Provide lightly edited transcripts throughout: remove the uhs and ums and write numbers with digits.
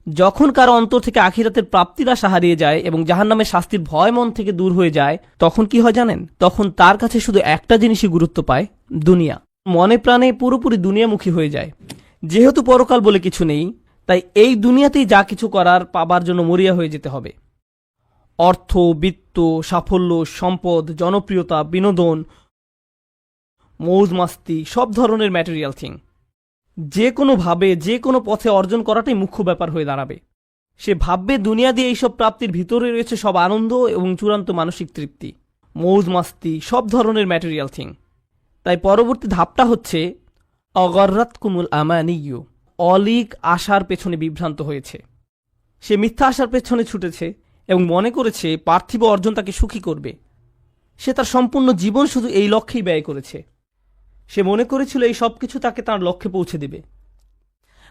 যখন কারো অন্তর থেকে আখিরাতের প্রাপ্তির আশা হারিয়ে যায় এবং জাহান্নামের শাস্তির ভয় মন থেকে দূর হয়ে যায়, তখন কি হয় জানেন? তখন তার কাছে শুধু একটা জিনিসই গুরুত্ব পায়, দুনিয়া। মনে প্রাণে পুরোপুরি দুনিয়ামুখী হয়ে যায়। যেহেতু পরকাল বলে কিছু নেই, তাই এই দুনিয়াতেই যা কিছু করার পাবার জন্য মরিয়া হয়ে যেতে হবে। অর্থ, বিত্ত, সাফল্য, সম্পদ, জনপ্রিয়তা, বিনোদন, মৌজ মাস্তি, সব ধরনের ম্যাটেরিয়াল থিং যে কোনোভাবে যে কোনো পথে অর্জন করাটাই মুখ্য ব্যাপার হয়ে দাঁড়াবে। সে ভাববে দুনিয়া দিয়ে এইসব প্রাপ্তির ভিতরে রয়েছে সব আনন্দ এবং চূড়ান্ত মানসিক তৃপ্তি, মৌজ মাস্তি, সব ধরনের ম্যাটেরিয়াল থিং। তাই পরবর্তী ধাপটা হচ্ছে অগর্রাতকুমুল আমানিয়্যু, অলিক আশার পেছনে বিভ্রান্ত হয়েছে। সে মিথ্যা আশার পেছনে ছুটেছে এবং মনে করেছে পার্থিব অর্জন তাকে সুখী করবে। সে তার সম্পূর্ণ জীবন শুধু এই লক্ষ্যেই ব্যয় করেছে। সে মনে করেছিল এই সব কিছু তাকে তার লক্ষ্যে পৌঁছে দেবে।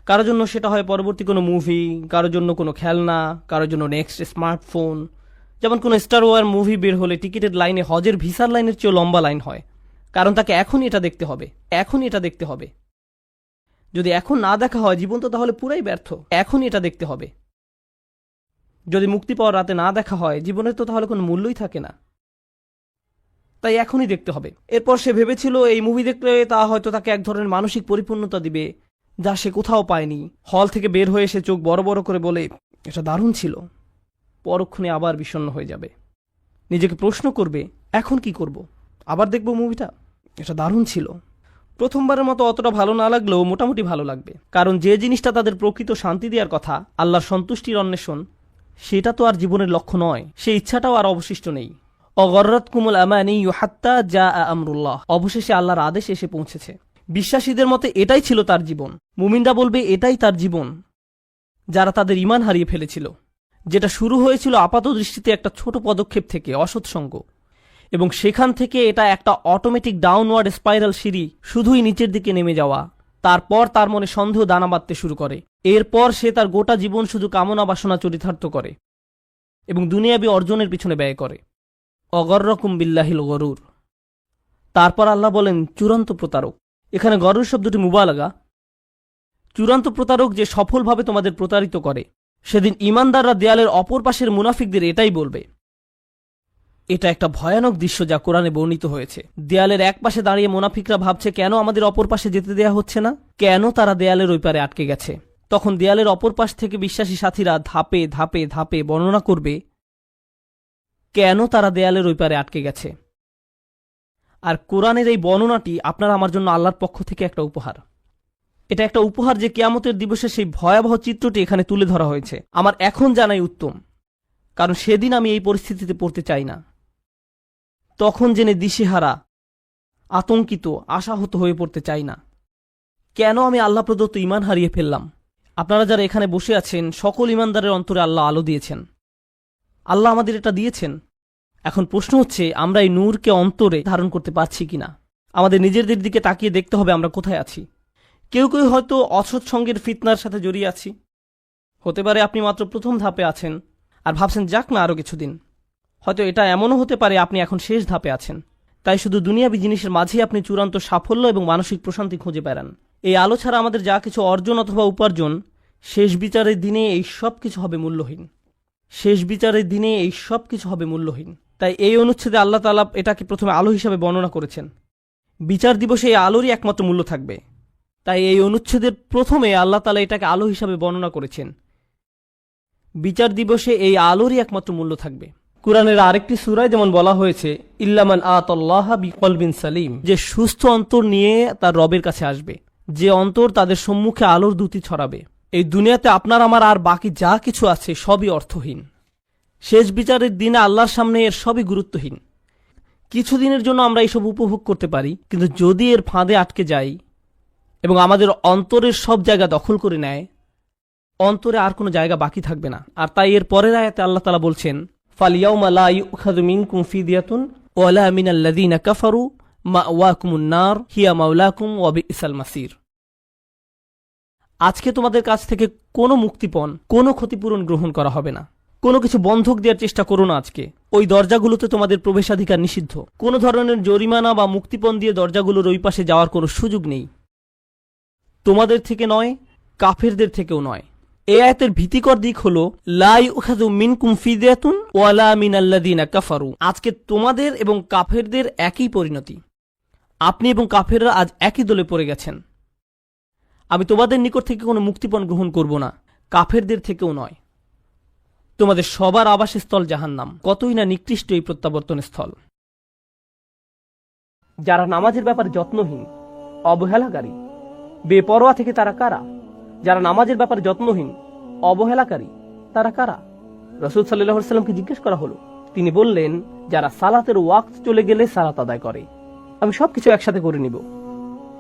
কারোর জন্য সেটা হয় পরবর্তী কোনো মুভি, কারোর জন্য কোনো খেলনা, কারোর জন্য নেক্সট স্মার্টফোন। যেমন কোনো স্টার ওয়ার মুভি বের হলে টিকিটের লাইনে হজের ভিসার লাইনের চেয়েও লম্বা লাইন হয়, কারণ তাকে এখনই এটা দেখতে হবে, এখনই এটা দেখতে হবে। যদি এখন না দেখা হয় জীবন তো তাহলে পুরাই ব্যর্থ। এখনই এটা দেখতে হবে। যদি মুক্তি পাওয়ার রাতে না দেখা হয় জীবনের তো তাহলে কোনো মূল্যই থাকে না। তাই এখনই দেখতে হবে। এরপর সে ভেবেছিল এই মুভি দেখলে তা হয়তো তাকে এক ধরনের মানসিক পরিপূর্ণতা দিবে, যা সে কোথাও পায়নি। হল থেকে বের হয়ে সে চোখ বড় বড় করে বলে, এটা দারুণ ছিল। পরক্ষণে আবার বিষণ্ণ হয়ে যাবে। নিজেকে প্রশ্ন করবে, এখন কি করব? আবার দেখব মুভিটা? এটা দারুণ ছিল। প্রথমবারের মতো অতটা ভালো না লাগলেও মোটামুটি ভালো লাগবে, কারণ যে জিনিসটা তাদের প্রকৃত শান্তি দেওয়ার কথা, আল্লাহর সন্তুষ্টির অন্বেষণ, সেটা তো আর জীবনের লক্ষ্য নয়। সেই ইচ্ছাটাও আর অবশিষ্ট নেই। অগর্রাতকুমুল আমানিয়্যু হাত্তা জাআ আমরুল্লাহ, অবশেষে আল্লাহর আদেশ এসে পৌঁছেছে। বিশ্বাসীদের মতে এটাই ছিল তার জীবন। মুমিনরা বলবে এটাই তার জীবন, যারা তাদের ঈমান হারিয়ে ফেলেছিল, যেটা শুরু হয়েছিল আপাত দৃষ্টিতে একটা ছোট পদক্ষেপ থেকে, অসৎসঙ্গ, এবং সেখান থেকে এটা একটা অটোমেটিক ডাউনওয়ার্ড স্পাইরাল সিঁড়ি, শুধুই নিচের দিকে নেমে যাওয়া। তারপর তার মনে সন্দেহ দানা বাঁধতে শুরু করে। এরপর সে তার গোটা জীবন শুধু কামনা বাসনা চরিতার্থ করে এবং দুনিয়াবী অর্জনের পিছনে ব্যয় করে। অগর্রকুম বিল্লাহিল গরুর। তারপর আল্লাহ বলেন চূড়ান্ত প্রতারক। এখানে গরুর শব্দটি মুবালাগা। চূড়ান্ত প্রতারক যে সফলভাবে তোমাদের প্রতারিত করে। সেদিন ঈমানদাররা দেয়ালের অপর পাশের মুনাফিকদের এটাই বলবে। এটা একটা ভয়ানক দৃশ্য যা কোরআনে বর্ণিত হয়েছে। দেয়ালের এক পাশে দাঁড়িয়ে মুনাফিকরা ভাবছে কেন আমাদের অপর পাশে যেতে দেয়া হচ্ছে না, কেন তারা দেয়ালের ওই পারে আটকে গেছে। তখন দেয়ালের অপর পাশ থেকে বিশ্বাসী সাথীরা ধাপে ধাপে ধাপে বর্ণনা করবে কেন তারা দেয়ালের ওই পারে আটকে গেছে। আর কোরআনের এই বর্ণনাটি আপনার আমার জন্য আল্লাহর পক্ষ থেকে একটা উপহার। এটা একটা উপহার যে কিয়ামতের দিবসে সেই ভয়াবহ চিত্রটি এখানে তুলে ধরা হয়েছে। আমার এখন জানাই উত্তম, কারণ সেদিন আমি এই পরিস্থিতিতে পড়তে চাই না। তখন জেনে দিশেহারা, আতঙ্কিত, আশাহত হয়ে পড়তে চাই না। কেন আমি আল্লাহ প্রদত্ত ঈমান হারিয়ে ফেললাম? আপনারা যারা এখানে বসে আছেন, সকল ঈমানদারের অন্তরে আল্লাহ আলো দিয়েছেন। আল্লাহ আমাদের এটা দিয়েছেন। এখন প্রশ্ন হচ্ছে আমরা এই নূরকে অন্তরে ধারণ করতে পারছি কিনা। আমাদের নিজেদের দিকে তাকিয়ে দেখতে হবে আমরা কোথায় আছি। কেউ কেউ হয়তো অসৎ সঙ্গের ফিতনার সাথে জড়িয়ে আছি। হতে পারে আপনি মাত্র প্রথম ধাপে আছেন আর ভাবছেন যাক না আরও কিছুদিন। হয়তো এটা এমনও হতে পারে আপনি এখন শেষ ধাপে আছেন। তাই শুধু দুনিয়াবী জিনিসের মাঝেই আপনি চূড়ান্ত সাফল্য এবং মানসিক প্রশান্তি খুঁজে বেড়ান। এই আলো ছাড়া আমাদের যা কিছু অর্জন অথবা উপার্জন, শেষ বিচারের দিনে এই সব কিছু হবে মূল্যহীন। শেষ বিচারের দিনে এই সব কিছু হবে মূল্যহীন। তাই এই অনুচ্ছেদে আল্লাহ তাআলা এটাকে প্রথমে আলো হিসাবে বর্ণনা করেছেন। বিচার দিবসে এই আলোরই একমাত্র মূল্য থাকবে। তাই এই অনুচ্ছেদের প্রথমে আল্লাহ তাআলা এটাকে আলো হিসাবে বর্ণনা করেছেন। বিচার দিবসে এই আলোরই একমাত্র মূল্য থাকবে। কুরআনের আরেকটি সূরায় যেমন বলা হয়েছে, ইল্লামান আতাল্লাহা বিকলবিন সালিম, যে সুস্থ অন্তর নিয়ে তার রবের কাছে আসবে, যে অন্তর তাদের সম্মুখে আলোর দ্যুতি ছড়াবে। এই দুনিয়াতে আপনার আমার আর বাকি যা কিছু আছে সবই অর্থহীন। শেষ বিচারের দিনে আল্লাহর সামনে এর সবই গুরুত্বহীন। কিছুদিনের জন্য আমরা এইসব উপভোগ করতে পারি, কিন্তু যদি এর ফাঁদে আটকে যাই এবং আমাদের অন্তরের সব জায়গা দখল করে নেয়, অন্তরে আর কোনো জায়গা বাকি থাকবে না। আর তাই এর পরের আয়াতে আল্লাহ তাআলা বলছেন, ফালিয়াউমা লা ইউখাযু মিনকুম ফিদিয়াতুন ওয়ালা মিনাল্লাযীনা কাফারু মাওয়াকুমুন নার হিয়া মাওলাকুম ওয়া বিইসাল মাসির। আজকে তোমাদের কাছ থেকে কোনো মুক্তিপণ, কোনো ক্ষতিপূরণ গ্রহণ করা হবে না। কোনো কিছু বন্ধক দেওয়ার চেষ্টা করো না। আজকে ওই দরজাগুলোতে তোমাদের প্রবেশাধিকার নিষিদ্ধ। কোনো ধরনের জরিমানা বা মুক্তিপণ দিয়ে দরজাগুলোর ওই পাশে যাওয়ার কোনো সুযোগ নেই। তোমাদের থেকে নয়, কাফেরদের থেকেও নয়। এই আয়াতের ভীতিকর দিক হলো লা ইউখাযু মিনকুম ফিদিয়াতুন ওয়ালা মিনাল্লাযিনা কাফারু। আজকে তোমাদের এবং কাফেরদের একই পরিণতি। আপনি এবং কাফেররা আজ একই দলে পড়ে গেছেন। আমি তোমাদের নিকট থেকে কোনো মুক্তিপণ গ্রহণ করব না, কাফেরদের থেকেও নয়। তোমাদের সবার আবাসস্থল জাহান্নাম। কতই না নিকৃষ্ট এই প্রত্যাবর্তন স্থল। যারা নামাজের ব্যাপারে যত্নহীন, অবহেলাকারী, বেপরোয়া থেকে তারা কারা? যারা নামাজের ব্যাপারে যত্নহীন, অবহেলাকারী, তারা কারা? রাসূল সাল্লাল্লাহু আলাইহি ওয়াসাল্লামকে জিজ্ঞেস করা হলো। তিনি বললেন, যারা সালাতের ওয়াক্ত চলে গেলে সালাত আদায় করে। আমি সবকিছু একসাথে করে নিব,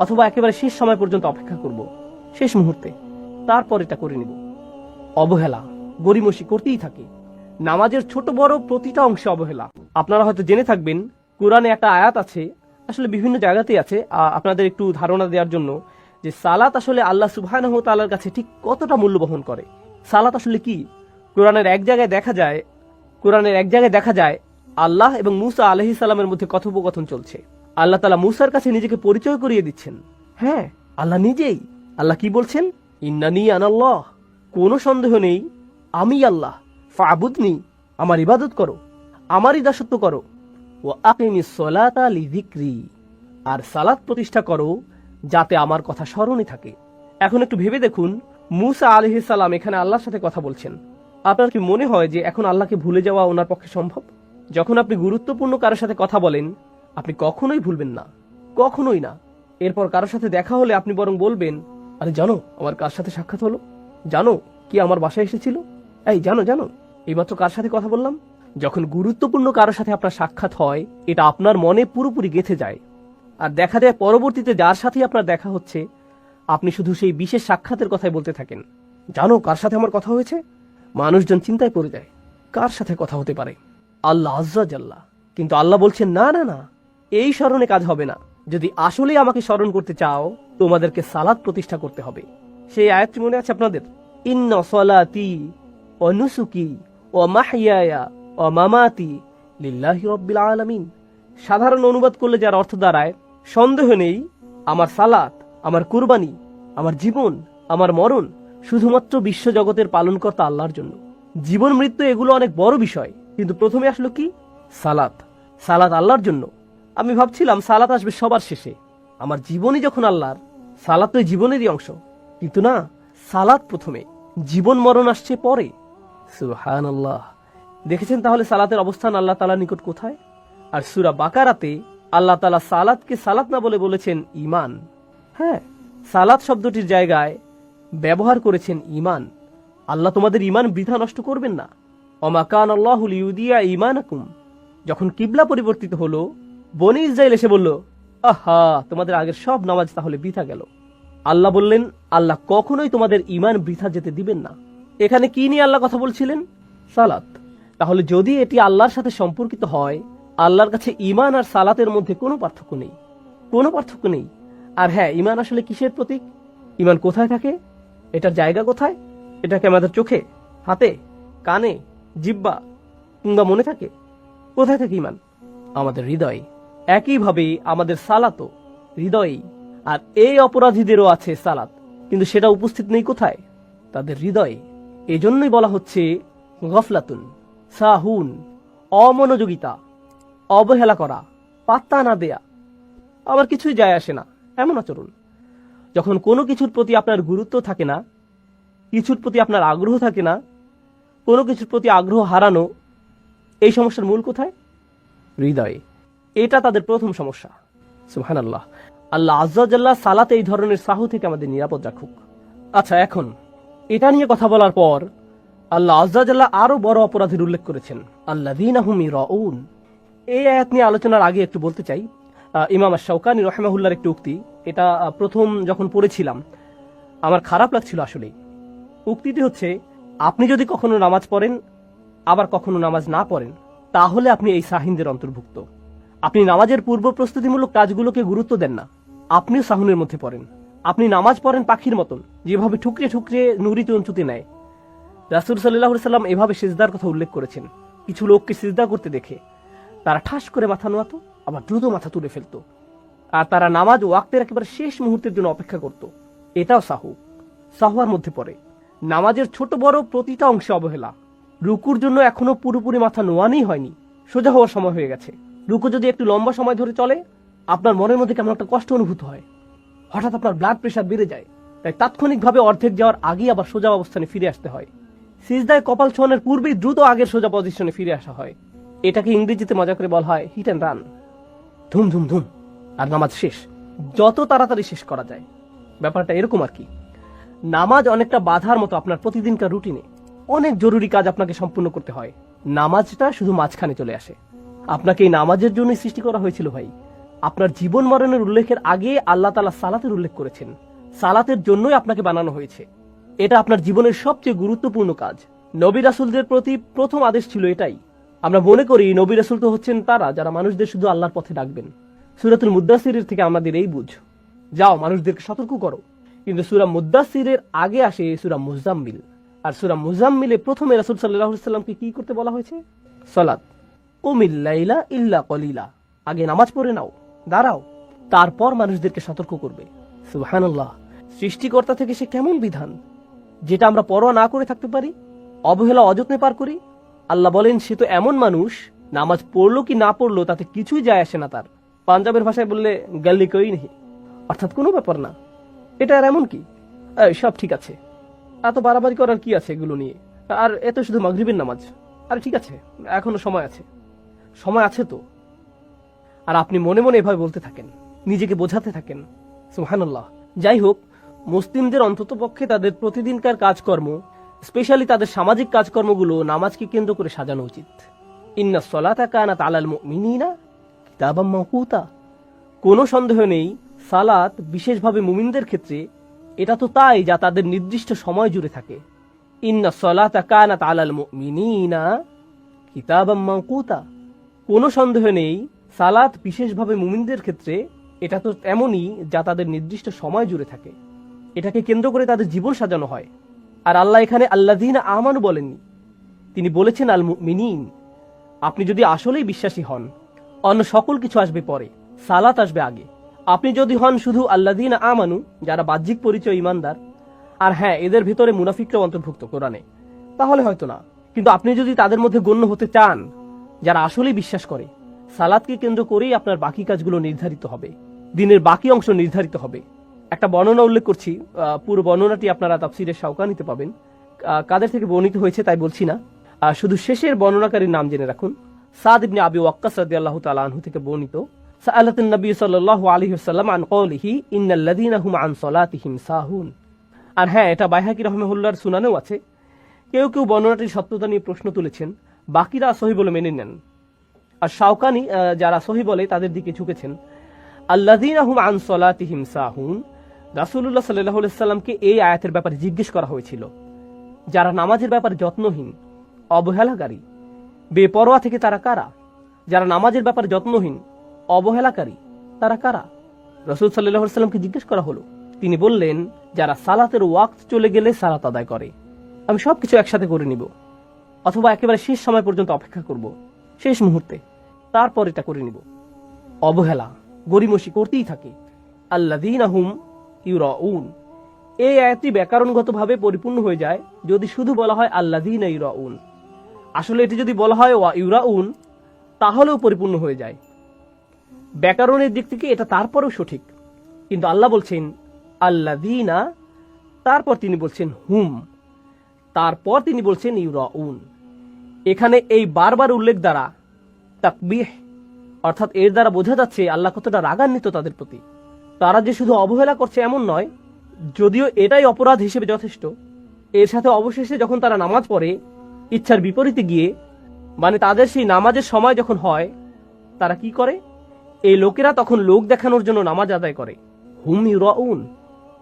অথবা একেবারে শেষ সময় পর্যন্ত অপেক্ষা করব, শেষ মুহূর্তে, তারপর এটা করে নিব। অবহেলা, গরিমসি করতেই থাকে। নামাজের ছোট বড় প্রতিটা অংশে অবহেলা। আপনারা হয়তো জেনে থাকবেন, কোরআনে একটা আয়াত আছে, আসলে বিভিন্ন জায়গাতেই আছে, আপনাদের একটু ধারণা দেওয়ার জন্য, যে সালাত আসলে আল্লাহ সুবহানাহু ওয়া তাআলার কাছে ঠিক কতটা মূল্য বহন করে। সালাত আসলে কি? কোরআনের এক জায়গায় দেখা যায় আল্লাহ এবং মূসা আলাইহিস সালামের মধ্যে কথোপকথন চলছে। আল্লাহ তাআলা মূসার কাছে নিজেকে পরিচয় করিয়ে দিচ্ছেন। হ্যাঁ, আল্লাহ নিজেই। আল্লাহ কি বলছেন? ইন্নানি আনাল্লাহ, কোনো সন্দেহ নেই আমি আল্লাহ, ফাবুদনি, আমার ইবাদত করো, আমারই দাসত্ব করো, ওয়া আকিমিস সালাতা লিযিকরি, আর সালাত প্রতিষ্ঠা করো যাতে আমার কথা স্মরণে থাকে। এখন একটু ভেবে দেখুন, মূসা আলাইহিস সালাম এখানে আল্লাহর সাথে কথা বলছেন। আপনার কি মনে হয় যে এখন আল্লাহকে ভুলে যাওয়া ওনার পক্ষে সম্ভব? যখন আপনি গুরুত্বপূর্ণ কারোর সাথে কথা বলেন, আপনি কখনোই ভুলবেন না, কখনোই না। এরপর কারোর সাথে দেখা হলে আপনি বরং বলবেন, আরে জানো আমার কার সাথে সাক্ষাৎ হলো? জানো কি আমার বাসায় এসেছিল? এই জানো এইমাত্র কার সাথে কথা বললাম? যখন গুরুত্বপূর্ণ কারোর সাথে আপনার সাক্ষাৎ হয়, এটা আপনার মনে পুরোপুরি গেঁথে যায়। আর দেখা যায় পরবর্তীতে যার সাথে আপনার দেখা হচ্ছে, আপনি শুধু সেই বিশেষ সাক্ষাতের কথাই বলতে থাকেন। জানো কার সাথে আমার কথা হয়েছে? মানুষজন চিন্তায় পড়ে যায়, কার সাথে কথা হতে পারে? আল্লাহ আজ্জা জাল্লা। কিন্তু আল্লাহ বলছেন, না না না, এই স্মরণে কাজ হবে না। যদি আসলেই আমাকে স্মরণ করতে চাও, তোমাদেরকে সালাত প্রতিষ্ঠা করতে হবে। সেই আয়াতটি মনে আছে আপনাদের? ইন্না সালাতি ওয়া নুসুকি ওয়া মাহইয়ায়া ওয়া মামাতি লিল্লাহি রাব্বিল আলামিন। সাধারণ অনুবাদ করলে যার অর্থ দাঁড়ায়, সন্দেহ নেই আমার সালাত, আমার কুরবানি, আমার জীবন, আমার মরণ শুধুমাত্র বিশ্বজগতের পালনকর্তা আল্লাহর জন্য। জীবন মৃত্যু এগুলো অনেক বড় বিষয়, কিন্তু প্রথমে আসলো কি? সালাত। সালাত আল্লাহর জন্য। আমি ভাবছিলাম সালাত আসবে সবার শেষে। আমার জীবনই যখন আল্লাহর, সালাত তো জীবনেরই অংশ। কিন্তু না, সালাত প্রথমে, জীবন মরণ আসছে পরে। সুবহানাল্লাহ। দেখেছেন তাহলে সালাতের অবস্থান আল্লাহ তাআলার নিকট কোথায়? আর সূরা বাকারাতে আল্লাহ তাআলা সালাতকে সালাত না বলে বলেছেন ঈমান। হ্যাঁ, সালাত শব্দটির জায়গায় ব্যবহার করেছেন ঈমান। আল্লাহ তোমাদের ঈমান বৃথা নষ্ট করবেন না। ওমা কানা আল্লাহু লিইউদিয়া ঈমানাকুম। যখন কিবলা পরিবর্তিত হলো, বনী ইসরাইল এসে বলল, আহা, তোমাদের আগের সব নামাজ তাহলে বৃথা গেল। আল্লাহ বললেন, আল্লাহ কখনোই তোমাদের ঈমান বৃথা যেতে দিবেন না। এখানে কি নিয়ে আল্লাহ কথা বলছিলেন? সালাত। তাহলে যদি এটি আল্লাহর সাথে সম্পর্কিত হয়, আল্লাহর কাছে ঈমান আর সালাতের মধ্যে কোনো পার্থক্য নেই, কোনো পার্থক্য নেই। আর হ্যাঁ, ঈমান আসলে কিসের প্রতীক? ঈমান কোথায় থাকে? এটার জায়গা কোথায়? এটাকে আমাদের চোখে, হাতে, কানে, জিহ্বা কিংবা মনে থাকে? কোথায় থাকে ঈমান? আমাদের হৃদয়ে। একইভাবে আমাদের সালাতও হৃদয়েই। আর এই অপরাধীদেরও আছে সালাত, কিন্তু সেটা উপস্থিত নেই কোথায়? তাদের হৃদয়ে। এজন্যই বলা হচ্ছে গফলাতুন, সাহুন, অমনোযোগিতা, অবহেলা করা, পাত্তা না দেয়া, আবার কিছুই যায় আসে না এমন আচরণ। যখন কোনো কিছুর প্রতি আপনার গুরুত্ব থাকে না, কিছুর প্রতি আপনার আগ্রহ থাকে না, কোনো কিছুর প্রতি আগ্রহ হারানো, এই সমস্যার মূল কোথায়? হৃদয়ে। এটা তাদের প্রথম সমস্যা। সুবহানাল্লাহ। আল্লাহ আজ্জা ওয়া জাল্লা সালাতে এই ধরনের সাহু থেকে আমাদের নিরাপদ রাখুক। আচ্ছা, এখন এটা নিয়ে কথা বলার পর আল্লাহ আজ্জা ওয়া জাল্লা আরো বড় অপরাধের উল্লেখ করেছেন, আল্লাযীনা হুম ইরাউন। এই আয়াত নিয়ে আলোচনার আগে একটু বলতে চাই, ইমাম আশ-শাওকানী রাহিমাহুল্লাহর একটি উক্তি। এটা প্রথম যখন পড়েছিলাম আমার খারাপ লাগছিল আসলে। উক্তিটি হচ্ছে, আপনি যদি কখনো নামাজ পড়েন আবার কখনো নামাজ না পড়েন, তাহলে আপনি এই সাহিনদের অন্তর্ভুক্ত। আপনি নামাজের পূর্ব প্রস্তুতিমূলক কাজগুলোকে গুরুত্ব দেন না, আপনিও সাহুনের মধ্যে পড়েন। আপনি নামাজ পড়েন পাখির মতন, যেভাবে ঠুকরে ঠুকরে নুড়ি চঞ্চুতে নেয়। রাসূল সাল্লাল্লাহু আলাইহি সাল্লাম এভাবে সিজদার কথা উল্লেখ করেছেন। কিছু লোককে সিজদা করতে দেখে তারা ঠাস করে মাথা নোয়াতো, আবার দ্রুত মাথা তুলে ফেলতো। আর তারা নামাজ ওয়াক্তের একেবারে শেষ মুহূর্তের জন্য অপেক্ষা করত। এটাও সাহু, সাহুয়ার মধ্যে পড়ে। নামাজের ছোট বড় প্রতিটা অংশে অবহেলা। রুকুর জন্য এখনো পুরোপুরি মাথা নোয়ানোই হয়নি, সোজা হওয়ার সময় হয়ে গেছে। রুকু যদি একটু লম্বা সময় ধরে চলে, আপনার মনের মধ্যে কেমন একটা কষ্ট অনুভূত হয়, হঠাৎ আপনার ব্লাড প্রেশার বেড়ে যায়। তাই তাৎক্ষণিকভাবে অর্ধেক যাওয়ার আগেই আবার সোজা অবস্থানে ফিরে আসতে হয়। সিজদায় কপাল ছোঁয়ানোর পূর্বেই দ্রুত আগের সোজা পজিশনে ফিরে আসা হয়। এটাকে ইংরেজিতে মজা করে বলা হয় হিট অ্যান্ড রান। ধুম ধুম ধুম, আর নামাজ শেষ, যত তাড়াতাড়ি শেষ করা যায়। ব্যাপারটা এরকম আর কি। নামাজ অনেকটা বাধার মতো আপনার প্রতিদিনকার রুটিনে। অনেক জরুরি কাজ আপনাকে সম্পূর্ণ করতে হয়, নামাজটা শুধু মাঝখানে চলে আসে। আপনাকে এই নামাজের জন্যই সৃষ্টি করা হয়েছিল ভাই। আপনার জীবন মরণের উল্লেখের আগে আল্লাহ তাআলা সালাতের উল্লেখ করেছেন। সালাতের জন্যই আপনাকে বানানো হয়েছে। এটা আপনার জীবনের সবচেয়ে গুরুত্বপূর্ণ কাজ। নবী রাসূলদের প্রতি প্রথম আদেশ ছিল এটাই। আমরা মনে করি নবী রাসূল তো হচ্ছেন তারা যারা মানুষদের শুধু আল্লাহর পথে ডাকবেন। সূরাতুল মুদ্দাসসিরের থেকে আমাদের এই বুঝ, যাও মানুষদেরকে সতর্ক করো। কিন্তু সূরা মুদ্দাসসিরের আগে আসে সূরা মুজাম্মিল, আর সূরা মুজাম্মিলে প্রথমে রাসূল সাল্লাল্লাহু আলাইহি ওয়াসাল্লামকে কি করতে বলা হয়েছে? সালাত। কুমিল লাইলা ইল্লা কলিলা, আগে নামাজ পড়ে নাও, দাঁড়াও, তারপর মানুষদেরকে সতর্ক করবে। সুবহানাল্লাহ, সৃষ্টিকর্তা থেকে সে কেমন বিধান, যেটা আমরা পরোয়া না করে থাকতে পারি, অবহেলা অযত্নে পার করি। আল্লাহ বলেন সে তো এমন মানুষ, নামাজ পড়লো কি না পড়লো তাতে কিছুই যায় আসে না তার। পাঞ্জাবের ভাষায় বললে গাল্লি কই নেই, অর্থাৎ কোনো ব্যাপার না, এটা আর এমন কি, সব ঠিক আছে, এত বাড়াবাড়ি করার কি আছে এগুলো নিয়ে, আর এত শুধু মাগরিবের নামাজ, আরে ঠিক আছে, এখনো সময় আছে, সময় আছে তো। আর আপনি মনে মনে এভাবে বলতে থাকেন, নিজেকে বোঝাতে থাকেন। সুবহানাল্লাহ। যাই হোক, মুসলিমদের অন্ততপক্ষে তাদের প্রতিদিনকার কাজকর্ম, স্পেশালি তাদের সামাজিক কাজকর্মগুলো নামাজকে কেন্দ্র করে সাজানো উচিত। ইন্নাস সালাতা কানাত আলাল মুমিনিনা কিতাবাম মাওকুতা। কোনো সন্দেহ নেই সালাত বিশেষভাবে মুমিনদের ক্ষেত্রে এটা তো তাই যা তাদের নির্দিষ্ট সময় জুড়ে থাকে। ইন্নাস সালাতা কানাত আলাল মুমিনিনা কিতাবাম মাওকুতা। কোনো সন্দেহ নেই সালাত বিশেষভাবে মুমিনদের ক্ষেত্রে এটা তো এমনই যা তাদের নির্দিষ্ট সময় জুড়ে থাকে। এটাকে কেন্দ্র করে তাদের জীবন সাজানো হয়। আর আল্লাহ এখানে আল্লাযীনা আমানু বলেননি, তিনি বলেছেন আল মুমিনিন। আপনি যদি আসলেই বিশ্বাসী হন, অন্য সকল কিছু আসবে পরে, সালাত আসবে আগে। আপনি যদি হন শুধু আল্লাযীনা আমানু, যারা বাহ্যিক পরিচয় ইমানদার, আর হ্যাঁ এদের ভিতরে মুনাফিকরাও অন্তর্ভুক্ত কোরআনে, তাহলে হয়তো না। কিন্তু আপনি যদি তাদের মধ্যে গণ্য হতে চান যারা আসলেই বিশ্বাস করে, সালাতকে কেন্দ্র করেই আপনার বাকি কাজগুলো নির্ধারিত হবে, দিনের বাকি অংশ নির্ধারিত হবে। একটা বর্ণনা উল্লেখ করছি, পুরো বর্ণনাটি আপনারা তাফসীরে শাওকানিতে পাবেন। কাদের থেকে বর্ণিত হয়েছে তাই বলছি না, শুধু শেষের বর্ণনাকারীর নাম জেনে রাখুন। সাদ ইবনে আবি ওয়াক্কাস রাদিয়াল্লাহু তাআলা আনহু থেকে বর্ণিত, সাআলাতুন নবী সাল্লাল্লাহু আলাইহি ওয়াসাল্লাম আন কওলিহি ইন্নাল্লাযীনা হুম আন সালাতিহিম সাহুন। আর হ্যাঁ, এটা বাইহাকি রাহিমাহুল্লাহর সুনানেও আছে। কেউ কেউ বর্ণনাটির সত্যতা নিয়ে প্রশ্ন তুলেছেন, বাকিরা সহিহ বলে মেনে নেন। আর শাওকানি যারা সহিহ বলে তাদের দিকে ঝুঁকেছেন। আল্লাযীনা হুম আন সালাতিহিম সাহুন, রাসূলুল্লাহ সাল্লাল্লাহু আলাইহি ওয়াসাল্লামকে এই আয়াতের ব্যাপারে জিজ্ঞেস করা হয়েছিল, যারা নামাজের ব্যাপারে যত্নহীন, অবহেলাকারী, বেপরোয়া থেকে তারা কারা? যারা নামাজের ব্যাপারে যত্নহীন, অবহেলাকারী, তারা কারা? রাসূল সাল্লাল্লাহু আলাইহি ওয়াসাল্লামকে জিজ্ঞেস করা হলো। তিনি বললেন, যারা সালাতের ওয়াক্ত চলে গেলে সালাত আদায় করে। আমি সবকিছু একসাথে করে নিব, অথবা একেবারে শেষ সময় পর্যন্ত অপেক্ষা করব, শেষ মুহূর্তে, তারপর এটা করে নিব। অবহেলা, গরিমসি করতেই থাকে। আল্লাযীনা হুম ইউরাউন, এই আয়াতটি ব্যাকরণগতভাবে পরিপূর্ণ হয়ে যায় যদি শুধু বলা হয় আল্লাযীনা ইউরাউন। আসলে এটি যদি বলা হয় ওয়া ইউরাউন, তাহলেও পরিপূর্ণ হয়ে যায়। ব্যাকরণের দিক থেকে এটা তারপরেও সঠিক, কিন্তু আল্লাহ বলছেন আল্লাযীনা, তারপর তিনি বলছেন হুম, তারপর তিনি বলছেন ইউরাউন। এখানে এই বারবার উল্লেখ দ্বারা তাকবীহ, অর্থাৎ এর দ্বারা বোঝা যাচ্ছে আল্লাহ কতটা রাগান্বিত তাদের প্রতি। তারা যে শুধু অবহেলা করছে এমন নয়, যদিও এটাই অপরাধ হিসেবে যথেষ্ট, এর সাথে অবশেষে যখন তারা নামাজ পড়ে ইচ্ছার বিপরীতে গিয়ে, মানে তাদের সেই নামাজের সময় যখন হয়, তারা কি করে? এই লোকেরা তখন লোক দেখানোর জন্য নামাজ আদায় করে। হুম ইউরাউন,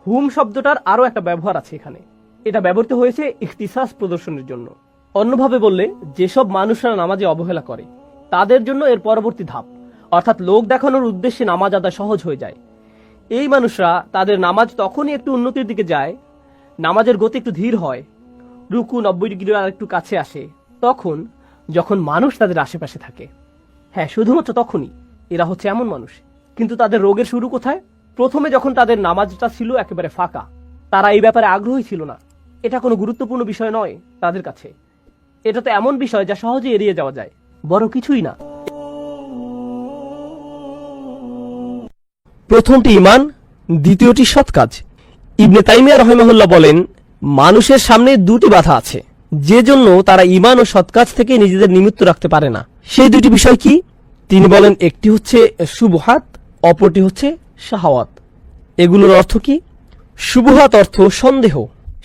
হুম শব্দটার আরো একটা ব্যবহার আছে এখানে। এটা ব্যবহৃত হয়েছে ইখতিসাস প্রদর্শনের জন্য। অন্যভাবে বললে, যেসব মানুষরা নামাজে অবহেলা করে তাদের জন্য এর পরবর্তী ধাপ, অর্থাৎ লোক দেখানোর উদ্দেশ্যে নামাজ আদায় সহজ হয়ে যায়। এই মানুষরা তাদের নামাজ তখনই একটু উন্নতির দিকে যায়, নামাজের গতি একটু ধীর হয়, রুকু 90 ডিগ্রি আর একটু কাছে আসে, তখন যখন মানুষ তাদের আশেপাশে থাকে। হ্যাঁ, শুধুমাত্র তখনই। এরা হচ্ছে এমন মানুষ। কিন্তু তাদের রোগের শুরু কোথায়? প্রথমে যখন তাদের নামাজটা ছিল একেবারে ফাঁকা, তারা এই ব্যাপারে আগ্রহী ছিল না, এটা কোনো গুরুত্বপূর্ণ বিষয় নয় তাদের কাছে। এটা তো এমন বিষয় যা সহজে এড়িয়ে যাওয়া যায়, বড় কিছুই না। প্রথমটি ঈমান, দ্বিতীয়টি সৎ কাজ। ইবনে তাইমিয়া রাহিমাহুল্লাহ বলেন, মানুষের সামনে দুটি বাধা আছে, যে জন্য তারা ঈমান ও সৎ কাজ থেকে নিজেদের নিমিত্ত রাখতে পারে না। সেই দুটি বিষয় কি? তিনি বলেন, একটি হচ্ছে শুবহাত, অপরটি হচ্ছে শাহওয়াত। এগুলোর অর্থ কি? শুবহাত অর্থ সন্দেহ,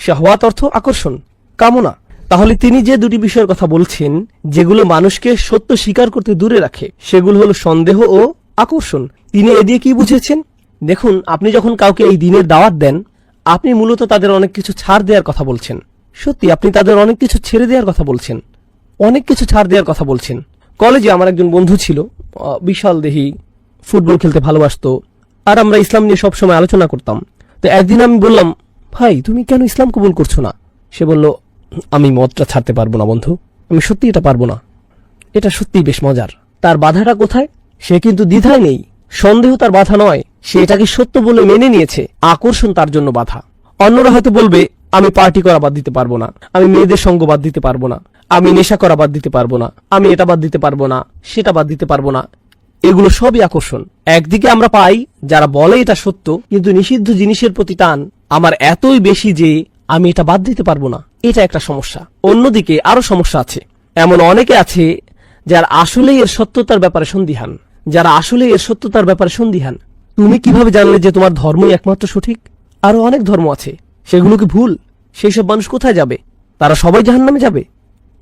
শাহওয়াত অর্থ আকর্ষণ, কামনা। তাহলে তিনি যে দুটি বিষয়ের কথা বলছেন, যেগুলো মানুষকে সত্য স্বীকার করতে দূরে রাখে, সেগুলো হলো সন্দেহ ও আকর্ষণ। তিনি এ দিয়ে কি বুঝেছেন? দেখুন, আপনি যখন কাউকে এই দিনের দাওয়াত দেন, আপনি মূলত তাদের অনেক কিছু ছাড় দেওয়ার কথা বলছেন। সত্যি, আপনি তাদের অনেক কিছু ছেড়ে দেওয়ার কথা বলছেন, অনেক কিছু ছাড় দেওয়ার কথা বলছেন। কলেজে আমার একজন বন্ধু ছিল, বিশাল দেহি, ফুটবল খেলতে ভালোবাসতো, আর আমরা ইসলাম নিয়ে সবসময় আলোচনা করতাম। তো একদিন আমি বললাম, ভাই তুমি কেন ইসলাম কবুল করছো না? সে বলল, আমি মদটা ছাড়তে পারবো না বন্ধু, আমি সত্যি এটা পারবো না। এটা সত্যিই বেশ মজার। তার বাধাটা কোথায়? সে কিন্তু দ্বিধায় নেই, সন্দেহ তার বাধা নয়, সে এটাকে সত্য বলে মেনে নিয়েছে, আকর্ষণ তার জন্য বাধা। অন্যরা হয়তো বলবে, আমি পার্টি করা বাদ দিতে পারবো না, আমি মেয়েদের সঙ্গ বাদ দিতে পারবো না, আমি নেশা করা বাদ দিতে পারবো না, আমি এটা বাদ দিতে পারবো না, সেটা বাদ দিতে পারবো না। এগুলো সবই আকর্ষণ। একদিকে আমরা পাই যারা বলে এটা সত্য, কিন্তু নিষিদ্ধ জিনিসের প্রতি টান আমার এতই বেশি যে আমি এটা বাদ দিতে পারবো না। এটা একটা সমস্যা। অন্যদিকে আরো সমস্যা আছে। এমন অনেকে আছে যারা আসলেই এর সত্যতার ব্যাপারে সন্দিহান, যারা আসলে এর সত্যতার ব্যাপারে সন্দিহান। তুমি কিভাবে জানলে যে তোমার ধর্মই একমাত্র সঠিক? আরো অনেক ধর্ম আছে, সেগুলো কি ভুল? সেই সব মানুষ কোথায় যাবে? তারা সবাই জাহান্নামে যাবে?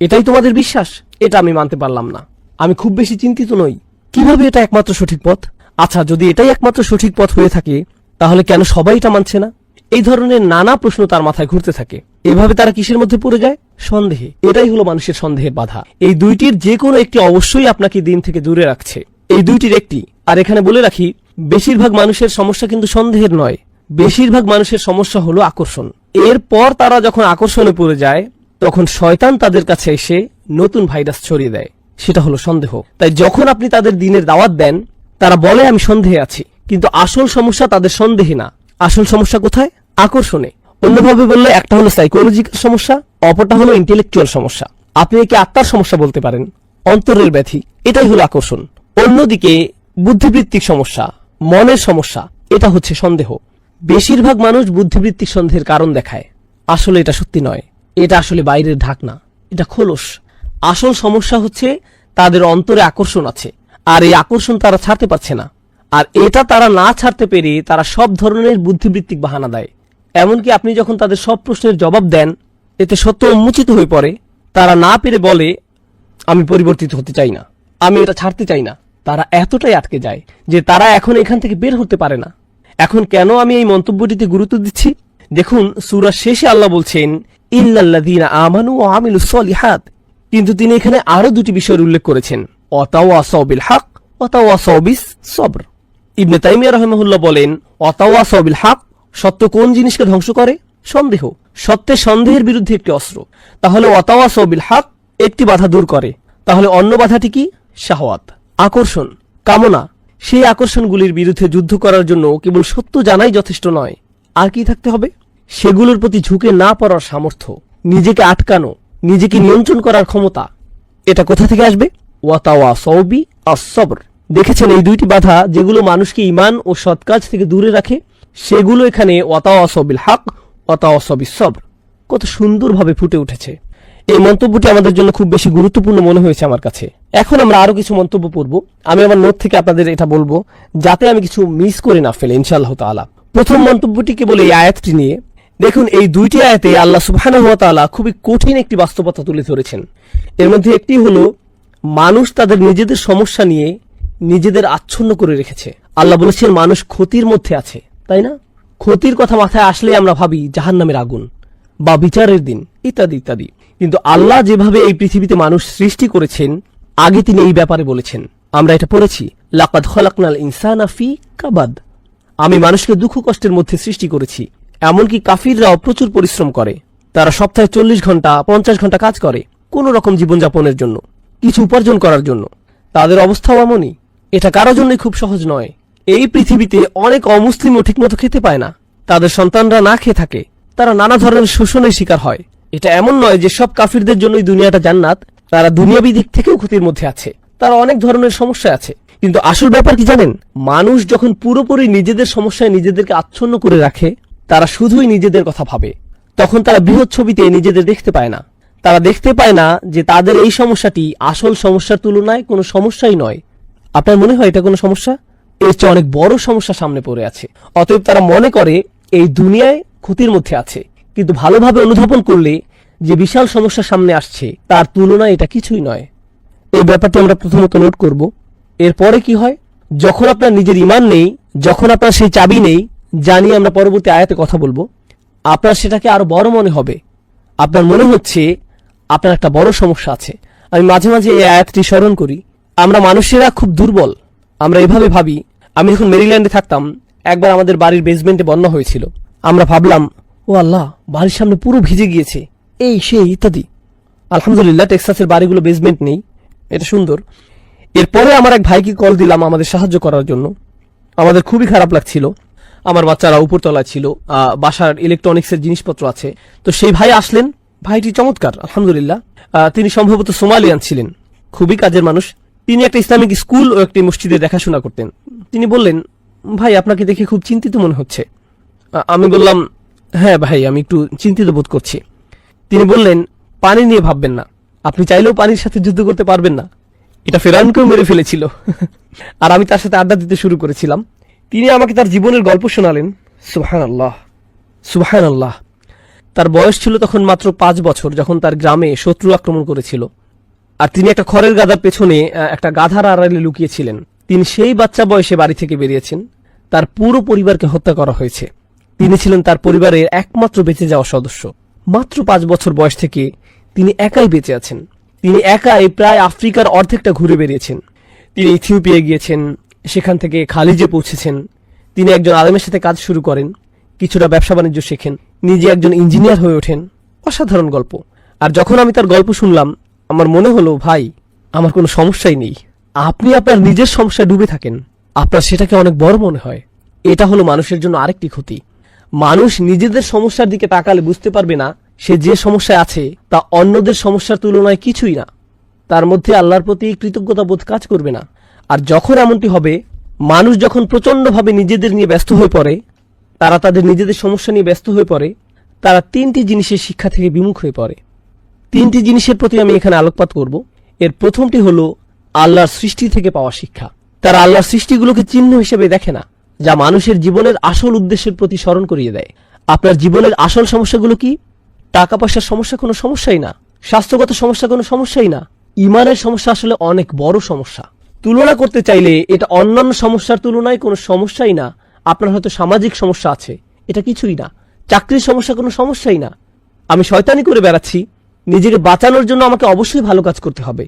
এটাই তোমাদের বিশ্বাস? এটা আমি মানতে পারলাম না। আমি খুব বেশি চিন্তিত নই, কিভাবে এটা একমাত্র সঠিক পথ? আচ্ছা, যদি এটাই একমাত্র সঠিক পথ হয়ে থাকে, তাহলে কেন সবাই এটা মানছে না? এই ধরনের নানা প্রশ্ন তার মাথায় ঘুরতে থাকে। এভাবে তারা কিসের মধ্যে পড়ে যায়? সন্দেহে। এটাই হলো মানুষের সন্দেহের বাধা। এই দুইটির যে কোনো একটি অবশ্যই আপনাকে দিন থেকে দূরে রাখছে, এই দুইটির একটি। আর এখানে বলে রাখি, বেশিরভাগ মানুষের সমস্যা কিন্তু সন্দেহের নয়, বেশিরভাগ মানুষের সমস্যা হলো আকর্ষণ। এরপর তারা যখন আকর্ষণে পড়ে যায়, তখন শয়তান তাদের কাছে এসে নতুন ভাইরাস ছড়িয়ে দেয়, সেটা হলো সন্দেহ। তাই যখন আপনি তাদের দিনের দাওয়াত দেন, তারা বলে আমি সন্দেহে আছি, কিন্তু আসল সমস্যা তাদের সন্দেহে না। আসল সমস্যা কোথায়? আকর্ষণে। অন্যভাবে বললে, একটা হলো সাইকোলজিক্যাল সমস্যা, অপরটা হলো ইন্টেলেকচুয়াল সমস্যা। আপনি একে আত্মার সমস্যা বলতে পারেন, অন্তরের ব্যাধি। এটাই হলো আকর্ষণ। অন্যদিকে বুদ্ধিবৃত্তিক সমস্যা, মনের সমস্যা, এটা হচ্ছে সন্দেহ। বেশিরভাগ মানুষ বুদ্ধিবৃত্তিক সন্দেহের কারণ দেখায়, আসলে এটা সত্যি নয়, এটা আসলে বাইরের ঢাকনা, এটা খোলস। আসল সমস্যা হচ্ছে তাদের অন্তরে আকর্ষণ আছে, আর এই আকর্ষণ তারা ছাড়তে পারছে না। আর এটা তারা না ছাড়তে পেরে তারা সব ধরনের বুদ্ধিবৃত্তিক বাহানা দেয়। এমনকি আপনি যখন তাদের সব প্রশ্নের জবাব দেন, এতে সত্য উন্মোচিত হয়ে পড়ে, তারা না পেরে বলে, আমি পরিবর্তিত হতে চাই না, আমি এটা ছাড়তে চাই না। তারা এতটাই আটকে যায় যে তারা এখন এখান থেকে বের হতে পারে না। এখন কেন আমি এই মন্তব্যটিতে গুরুত্ব দিচ্ছি? দেখুন, সূরা শেষে আল্লাহ বলছেন, ইল্লাল্লাযীনা আমানু ওয়া আমিলুস সলিহাত। কিন্তু তিনি এখানে আরো দুটি বিষয়ের উল্লেখ করেছেন, ওয়াতাওয়াসাউ বিল হক ওয়াতাওয়াসাউ বিস সবর। ইবনে তাইমিয়া রাহিমাহুল্লাহ বলেন, ওয়াতাওয়াসাউ বিল হক, সত্য কোন জিনিসকে ধ্বংস করে? সন্দেহ। সত্যের সন্দেহের বিরুদ্ধে একটি অস্ত্র। তাহলে ওয়াতাওয়াসাউ বিল হক একটি বাধা দূর করে, তাহলে অন্য বাধাটি কি? শাহওয়াত, আকর্ষণ, কামনা। সেই আকর্ষণগুলির বিরুদ্ধে যুদ্ধ করার জন্য কেবল সত্য জানাই যথেষ্ট নয়, আর কি থাকতে হবে? সেগুলোর প্রতি ঝুঁকে না পড়ার সামর্থ্য, নিজেকে আটকানো, নিজেকে নিয়ন্ত্রণ করার ক্ষমতা। এটা কোথা থেকে আসবে? ওয়াতাওয়াসাউ বিস-সবর। দেখেছেন, এই দুইটি বাধা যেগুলো মানুষকে ঈমান ও সৎ কাজ থেকে দূরে রাখে, সেগুলো এখানে ওয়াতাওয়াসাউ বিল হক ওয়াতাওয়াসাউ বিস-সবর কত সুন্দরভাবে ফুটে উঠেছে। এই মন্তব্যটি আমাদের জন্য খুব বেশি গুরুত্বপূর্ণ মনে হয়েছে আমার কাছে। এখন আমরা আরো কিছু মন্তব্য পড়ব। আমি আমার নোট থেকে আপনাদের এটা বলবো, যাতে আমি কিছু মিস করে না ফেলে, ইনশাআল্লাহ তাআলা। প্রথম মন্তব্যটি কেবল এই আয়াতটি নিয়ে। দেখুন, এই দুইটি আয়াতে আল্লাহ সুবহানাহু ওয়া তাআলা খুবই কঠিন একটি বাস্তবতা তুলে ধরেছেন। এর মধ্যে একটি হলো, মানুষ তাদের নিজেদের সমস্যা নিয়ে নিজেদের আচ্ছন্ন করে রেখেছে। আল্লাহ বলেছেন মানুষ ক্ষতির মধ্যে আছে, তাই না? ক্ষতির কথা মাথায় আসলে আমরা ভাবি জাহান্নামের আগুন বা বিচারের দিন ইত্যাদি ইত্যাদি। কিন্তু আল্লাহ যেভাবে এই পৃথিবীতে মানুষ সৃষ্টি করেছেন, আগে তিনি এই ব্যাপারে বলেছেন। আমরা এটা পড়েছি, লাকাদ খালাকনাল ইনসানা ফি কাবাদ। আমি মানুষকে দুঃখ কষ্টের মধ্যে সৃষ্টি করেছি। এমনকি কাফিররাও প্রচুর পরিশ্রম করে। তারা সপ্তাহে 40 ঘন্টা 50 ঘন্টা কাজ করে কোন রকম জীবনযাপনের জন্য, কিছু উপার্জন করার জন্য। তাদের অবস্থাও এমনই। এটা কারো জন্যই খুব সহজ নয়। এই পৃথিবীতে অনেক অমুসলিমও ঠিকমতো খেতে পায় না, তাদের সন্তানরা না খেয়ে থাকে, তারা নানা ধরনের শোষণের শিকার হয়। এটা এমন নয় যে সব কাফিরদের জন্যই দুনিয়াটা জান্নাত, তারা দুনিয়াবী দিক থেকেও ক্ষতির মধ্যে আছে, তারা অনেক ধরনের সমস্যা আছে। কিন্তু আসল ব্যাপার কি জানেন, মানুষ যখন পুরোপুরি নিজেদের সমস্যায় নিজেদেরকে আচ্ছন্ন করে রাখে, তারা শুধুই নিজেদের কথা ভাবে, তখন তারা বৃহৎ ছবিতে নিজেদের দেখতে পায় না। তারা দেখতে পায় না যে তাদের এই সমস্যাটি আসল সমস্যার তুলনায় কোনো সমস্যাই নয়। আপনার মনে হয় এটা কোনো সমস্যা? এর চেয়ে অনেক বড় সমস্যা সামনে পড়ে আছে। অতএব তারা মনে করে এই দুনিয়ায় ক্ষতির মধ্যে আছে, কিন্তু ভালোভাবে অনুধাবন করলে যে বিশাল সমস্যা সামনে আসছে তার তুলনায় এটা কিছুই নয়। এই ব্যাপারটি আমরা প্রথমত নোট করব। এরপরে কি হয়, যখন আপনার নিজের ঈমান নেই, যখন আপনার সেই চাবি নেই, জানি আমরা পরবর্তী আয়াতে কথা বলবো, আপনার সেটাকে আরো বড় মনে হবে। আপনার মনে হচ্ছে আপনার একটা বড় সমস্যা আছে। আমি মাঝে মাঝে এই আয়াতটি স্মরণ করি। আমরা মানুষেরা খুব দুর্বল, আমরা এভাবে ভাবি। আমি যখন মেরিল্যান্ডে থাকতাম, একবার আমাদের বাড়ির বেসমেন্টে বন্যা হয়েছিল। আমরা ভাবলাম, ও আল্লাহ, বাড়ির সামনে পুরো ভিজে গিয়েছে, এই সেই ইত্যাদি। আলহামদুলিল্লাহ টেক্সাসের বাড়িগুলো বেসমেন্ট নেই, এটা সুন্দর। এরপরে আমার এক ভাইকে কল দিলাম আমাদের সাহায্য করার জন্য। আমাদের খুবই খারাপ লাগছিল, আমার বাচ্চারা উপরতলায় ছিল, বাসার ইলেকট্রনিক্সের জিনিসপত্র আছে। তো সেই ভাই আসলেন, ভাইটি চমৎকার আলহামদুলিল্লাহ। তিনি সম্ভবত সোমালিয়ান ছিলেন, খুবই কাজের মানুষ। তিনি একটা ইসলামিক স্কুল ও একটি মসজিদে দেখাশোনা করতেন। তিনি বললেন, ভাই আপনাকে দেখে খুব চিন্তিত মনে হচ্ছে। আমি বললাম, হ্যাঁ ভাই, আমি একটু চিন্তিত বোধ করছি। তিনি বললেন, পানি নিয়ে ভাববেন না, আপনি চাইলেও পানির সাথে যুদ্ধ করতে পারবেন না, এটা ফেরাউনকেও মেরে ফেলেছিল। আর আমি তার সাথে আড্ডা দিতে শুরু করেছিলাম। তিনি আমাকে তার জীবনের গল্প শোনালেন। সুবহানাল্লাহ, সুবহানাল্লাহ। তার বয়স ছিল তখন মাত্র 5 বছর, যখন তার গ্রামে শত্রু আক্রমণ করেছিল। আর তিনি একটা খড়ের গাদার পেছনে একটা গাধার আড়ালে লুকিয়েছিলেন। তিনি সেই বাচ্চা বয়সে বাড়ি থেকে বেরিয়েছেন। তার পুরো পরিবারকে হত্যা করা হয়েছে। তিনি ছিলেন তার পরিবারের একমাত্র বেঁচে যাওয়া সদস্য। মাত্র 5 বছর বয়স থেকে তিনি একাই বেঁচে আছেন। তিনি একাই প্রায় আফ্রিকার অর্ধেকটা ঘুরে বেরিয়েছেন। তিনি ইথিওপিয়া গিয়েছেন, সেখান থেকে খালিজে পৌঁছেছেন। তিনি একজন আলেমের সাথে কাজ শুরু করেন, কিছুটা ব্যবসা বাণিজ্য শেখেন, নিজে একজন ইঞ্জিনিয়ার হয়ে ওঠেন। অসাধারণ গল্প। আর যখন আমি তার গল্প শুনলাম, আমার মনে হলো, ভাই, আমার কোনো সমস্যাই নেই। আপনি আপনার নিজের সমস্যায় ডুবে থাকেন, আপনার সেটাকে অনেক বড় মনে হয়। এটা হলো মানুষের জন্য আরেকটি ক্ষতি। মানুষ নিজেদের সমস্যার দিকে তাকালে বুঝতে পারবে না সে যে সমস্যায় আছে তা অন্যদের সমস্যার তুলনায় কিছুই না। তার মধ্যে আল্লাহর প্রতি কৃতজ্ঞতা বোধ কাজ করবে না। আর যখন এমনটি হবে, মানুষ যখন প্রচন্ডভাবে নিজেদের নিয়ে ব্যস্ত হয়ে পড়ে, তারা তাদের নিজেদের সমস্যা নিয়ে ব্যস্ত হয়ে পড়ে, তারা 3টি জিনিসের শিক্ষা থেকে বিমুখ হয়ে পড়ে। 3টি জিনিসের প্রতি আমি এখানে আলোকপাত করব। এর প্রথমটি হলো আল্লাহর সৃষ্টি থেকে পাওয়া শিক্ষা। তারা আল্লাহর সৃষ্টিগুলোকে চিহ্ন হিসেবে দেখে না, যা মানুষের জীবনের আসল উদ্দেশ্যের প্রতি স্মরণ করিয়ে দেয়। আপনার জীবনের আসল সমস্যাগুলো কি? টাকা পয়সার সমস্যা কোনো সমস্যাই না, স্বাস্থ্যগত সমস্যা কোনো সমস্যাই না, ইমানের সমস্যা আসলে অনেক বড় সমস্যা। তুলনা করতে চাইলে এটা অন্যান্য সমস্যার তুলনায় কোনো সমস্যাই না। আপনার হয়তো সামাজিক সমস্যা আছে, এটা কিছুই না। চাকরির সমস্যা কোনো সমস্যাই না। আমি শয়তানি করে বেড়াচ্ছি, নিজেকে বাঁচানোর জন্য আমাকে অবশ্যই ভালো কাজ করতে হবে।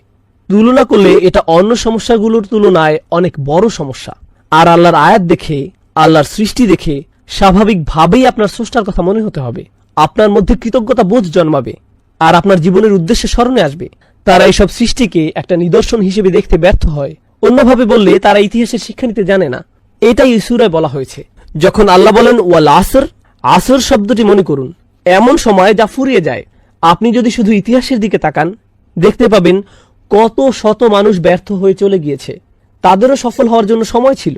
তুলনা করলে এটা অন্য সমস্যাগুলোর তুলনায় অনেক বড় সমস্যা। আর আল্লাহর আয়াত দেখে, আল্লাহর সৃষ্টি দেখে স্বাভাবিকভাবেই আপনার স্রষ্টার কথা মনে হতে হবে। আপনার মধ্যে কৃতজ্ঞতা বোধ জন্মাবে, আর আপনার জীবনের উদ্দেশ্যে স্মরণে আসবে। তারা এইসব সৃষ্টিকে একটা নিদর্শন হিসেবে দেখতে ব্যর্থ হয়। অন্যভাবে বললে তারা ইতিহাসের শিক্ষা নিতে জানে না। এটাই এই সূরায় বলা হয়েছে। যখন আল্লাহ বলেন ওয়াল আসর, আসর শব্দটি মনে করুন এমন সময় যা ফুরিয়ে যায়। আপনি যদি শুধু ইতিহাসের দিকে তাকান, দেখতে পাবেন কত শত মানুষ ব্যর্থ হয়ে চলে গিয়েছে। তাদেরও সফল হওয়ার জন্য সময় ছিল,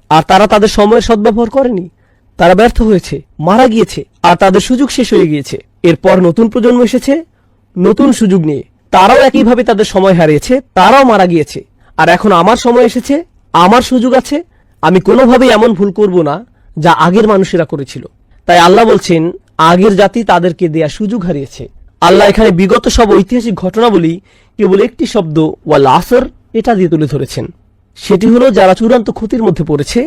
আর তারা তাদের সময়ের সদ্ব্যবহার করেনি। তারা ব্যর্থ হয়েছে, মারা গিয়েছে, আর তাদের সুযোগ শেষ হয়ে গিয়েছে। এরপর নতুন প্রজন্ম এসেছে নতুন সুযোগ নিয়ে, তারাও একইভাবে তাদের সময় হারিয়েছে, তারাও মারা গিয়েছে। আর এখন আমার সময় এসেছে, আমার সুযোগ আছে, আমি কোনোভাবেই এমন ভুল করব না যা আগের মানুষেরা করেছিল। তাই আল্লাহ বলছেন, আগের জাতি তাদেরকে দেয়া সুযোগ হারিয়েছে। আল্লাহ এখানে বিগত সব ঐতিহাসিক ঘটনাবলী কেবল একটি শব্দ ওয়াল আসর এটা দিয়ে তুলে ধরেছেন। সেটি হলো যারা চূড়ান্ত ক্ষতির মধ্যে পড়েছে,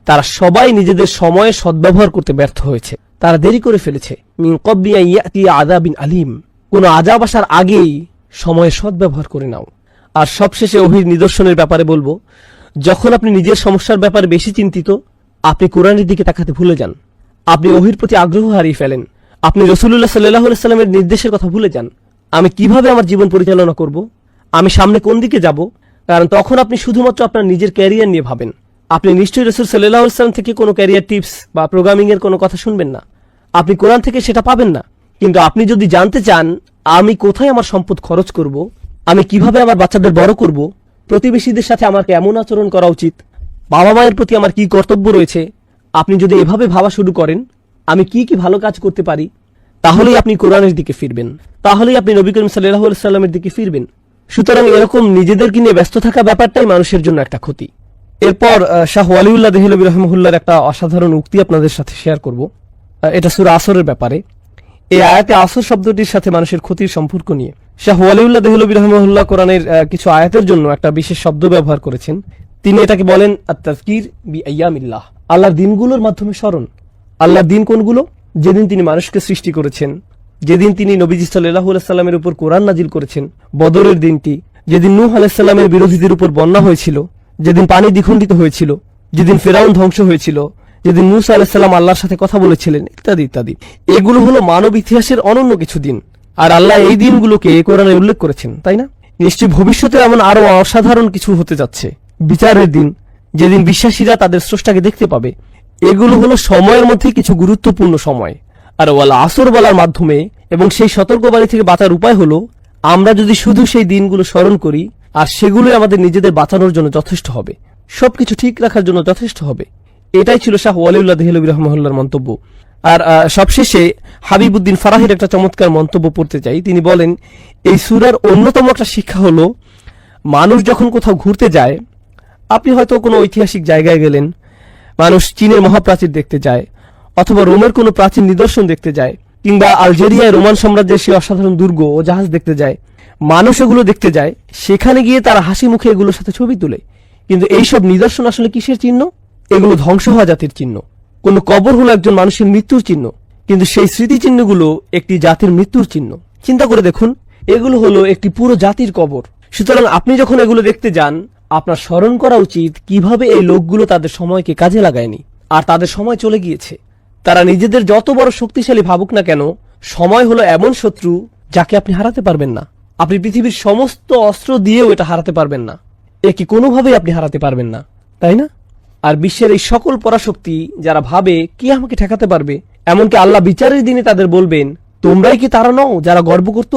তারা সবাই নিজেদের সময়ে সদ্ব্যবহার করতে ব্যর্থ হয়েছে। তারা দেরি করে ফেলেছে। মিন ক্বাবলি আন ইয়াতিয়া আযাবিন আলীম, কোন আযাব আসার আগেই সময়ের সদ্ব্যবহার করে নাও। আর সবশেষে ওহীর নিদর্শনের ব্যাপারে বলবো, যখন আপনি নিজের সমস্যার ব্যাপারে বেশি চিন্তিত, আপনি কোরআনের দিকে তাকাতে ভুলে যান। আপনি ওহীর প্রতি আগ্রহ হারিয়ে ফেলেন। আপনি রাসূলুল্লাহ সাল্লাল্লাহু আলাইহি ওয়াসাল্লামের নির্দেশের কথা ভুলে যান। আমি কিভাবে আমার জীবন পরিচালনা করব, আমি সামনে কোন দিকে যাব, কারণ তখন আপনি শুধুমাত্র আপনার নিজের ক্যারিয়ার নিয়ে ভাবেন। আপনি নিশ্চয়ই রাসূল সাল্লাল্লাহু আলাইহি ওয়াসাল্লাম থেকে কোনো ক্যারিয়ার টিপস বা প্রোগ্রামিং এর কোনো কথা শুনবেন না। আপনি কোরআন থেকে সেটা পাবেন না। কিন্তু আপনি যদি জানতে চান আমি কোথায় আমার সম্পদ খরচ করব, আমি কিভাবে আমার বাচ্চাদের বড় করব, প্রতিবেশীদের সাথে আমার কেমন আচরণ করা উচিত, বাবা মায়ের প্রতি আমার কি কর্তব্য রয়েছে, আপনি যদি এভাবে ভাবা শুরু করেন আমি কি কি ভালো কাজ করতে পারি, তাহলেই আপনি কোরআনের দিকে ফিরবেন, তাহলেই আপনি নবী করিম সাল্লাল্লাহু আলাইহি সাল্লামের দিকে ফিরবেন। সুতরাং এরকম নিজেদেরকে নিয়ে ব্যস্ত থাকা ব্যাপারটাই মানুষের জন্য একটা ক্ষতি। এরপর শাহ ওয়ালিউল্লাহ দেহলভী রাহিমাহুল্লাহর একটা অসাধারণ উক্তি আপনাদের সাথে শেয়ার করব। এটা সূরা আসরের ব্যাপারে। এই আয়াতে আসর শব্দটির সাথে মানুষের ক্ষতির সম্পর্ক নিয়ে শাহ ওয়ালিউল্লাহ দেহলভী রাহিমাহুল্লাহ কোরআনের কিছু আয়াতের জন্য একটা বিশেষ শব্দ ব্যবহার করেছেন। তিনি এটাকে বলেন আত-তাযকির বিআইয়ামিল্লাহ, আল্লাহর দিনগুলোর মাধ্যমে স্মরণ। আল্লাহর দিন কোনগুলো? যেদিন তিনি মানুষকে সৃষ্টি করেছেন, যেদিন তিনি নবীজি সাল্লাল্লাহু আলাইহি সাল্লামের উপর কোরআন নাজিল করেছেন, বদরের দিনটি, যেদিন নূহ আলাইহিস সালামের বিরোধীদের উপর বন্যা হয়েছিল, যেদিন পানি দ্বিখণ্ডিত হয়েছিল, যেদিন ফেরাউন ধ্বংস হয়েছিল, যেদিন মূসা আলাইহিস সালাম আল্লাহর সাথে কথা বলেছিলেন, ইত্যাদি ইত্যাদি। এগুলো হলো মানব ইতিহাসের অনন্য কিছু দিন, আর আল্লাহ এই দিনগুলোকে কোরআনে উল্লেখ করেছেন, তাই না? নিশ্চয়ই ভবিষ্যতে এমন আরো অসাধারণ কিছু হতে যাচ্ছে, বিচারের দিন, যেদিন বিশ্বাসীরা তাদের স্রষ্টাকে দেখতে পাবে। এগুলো হলো সময়ের মধ্যে কিছু গুরুত্বপূর্ণ সময়। আর ওয়াল আসর বলার মাধ্যমে এবং সেই সতর্কবাণী থেকে বাঁচার উপায় হলো আমরা যদি শুধু সেই দিনগুলো স্মরণ করি, আর সেগুলোই আমাদের নিজেদের বাঁচানোর জন্য যথেষ্ট হবে, সবকিছু ঠিক রাখার জন্য যথেষ্ট হবে। এটাই ছিল শাহ ওয়ালিউল্লাহ দেহলভী রাহিমাহুল্লাহর মন্তব্য। আর সবশেষে হাবিবউদ্দিন ফারাহির একটা চমৎকার মন্তব্য পড়তে চাই। তিনি বলেন, এই সূরার অন্যতম একটা শিক্ষা হলো মানুষ যখন কোথাও ঘুরতে যায়, আপনি হয়তো কোনো ঐতিহাসিক জায়গায় গেলেন, মানুষ চীনের মহাপ্রাচীর দেখতে যায়, অথবা রোমের কোনো প্রাচীন নিদর্শন দেখতে যায়, কিংবা আলজেরিয়ায় রোমান সাম্রাজ্যের সেই অসাধারণ দুর্গ ও জাহাজ দেখতে যায়। মানুষ এগুলো দেখতে যায়, সেখানে গিয়ে তারা হাসি মুখে এগুলোর সাথে ছবি তুলে। কিন্তু এইসব নিদর্শন আসলে কিসের চিহ্ন? এগুলো ধ্বংস হওয়া জাতির চিহ্ন। কোন কবর হলো একজন মানুষের মৃত্যুর চিহ্ন, কিন্তু সেই স্মৃতিচিহ্নগুলো একটি জাতির মৃত্যুর চিহ্ন। চিন্তা করে দেখুন, এগুলো হলো একটি পুরো জাতির কবর। সুতরাং আপনি যখন এগুলো দেখতে যান, আপনার স্মরণ করা উচিত কিভাবে এই লোকগুলো তাদের সময়কে কাজে লাগায়নি, আর তাদের সময় চলে গিয়েছে। তারা নিজেদের যত বড় শক্তিশালী ভাবুক না কেন, সময় হলো এমন শত্রু যাকে আপনি হারাতে পারবেন না। আপনি পৃথিবীর সমস্ত অস্ত্র দিয়েও এটা হারাতে পারবেন না, একে কোনোভাবেই আপনি হারাতে পারবেন না, তাই না? আর বিশ্বের এই সকল পরাশক্তি যারা ভাবে কি আমাকে ঠেকাতে পারবে, এমনকি আল্লাহ বিচারের দিনে তাদের বলবেন, তোমরাই কি তারা নও যারা গর্ব করত?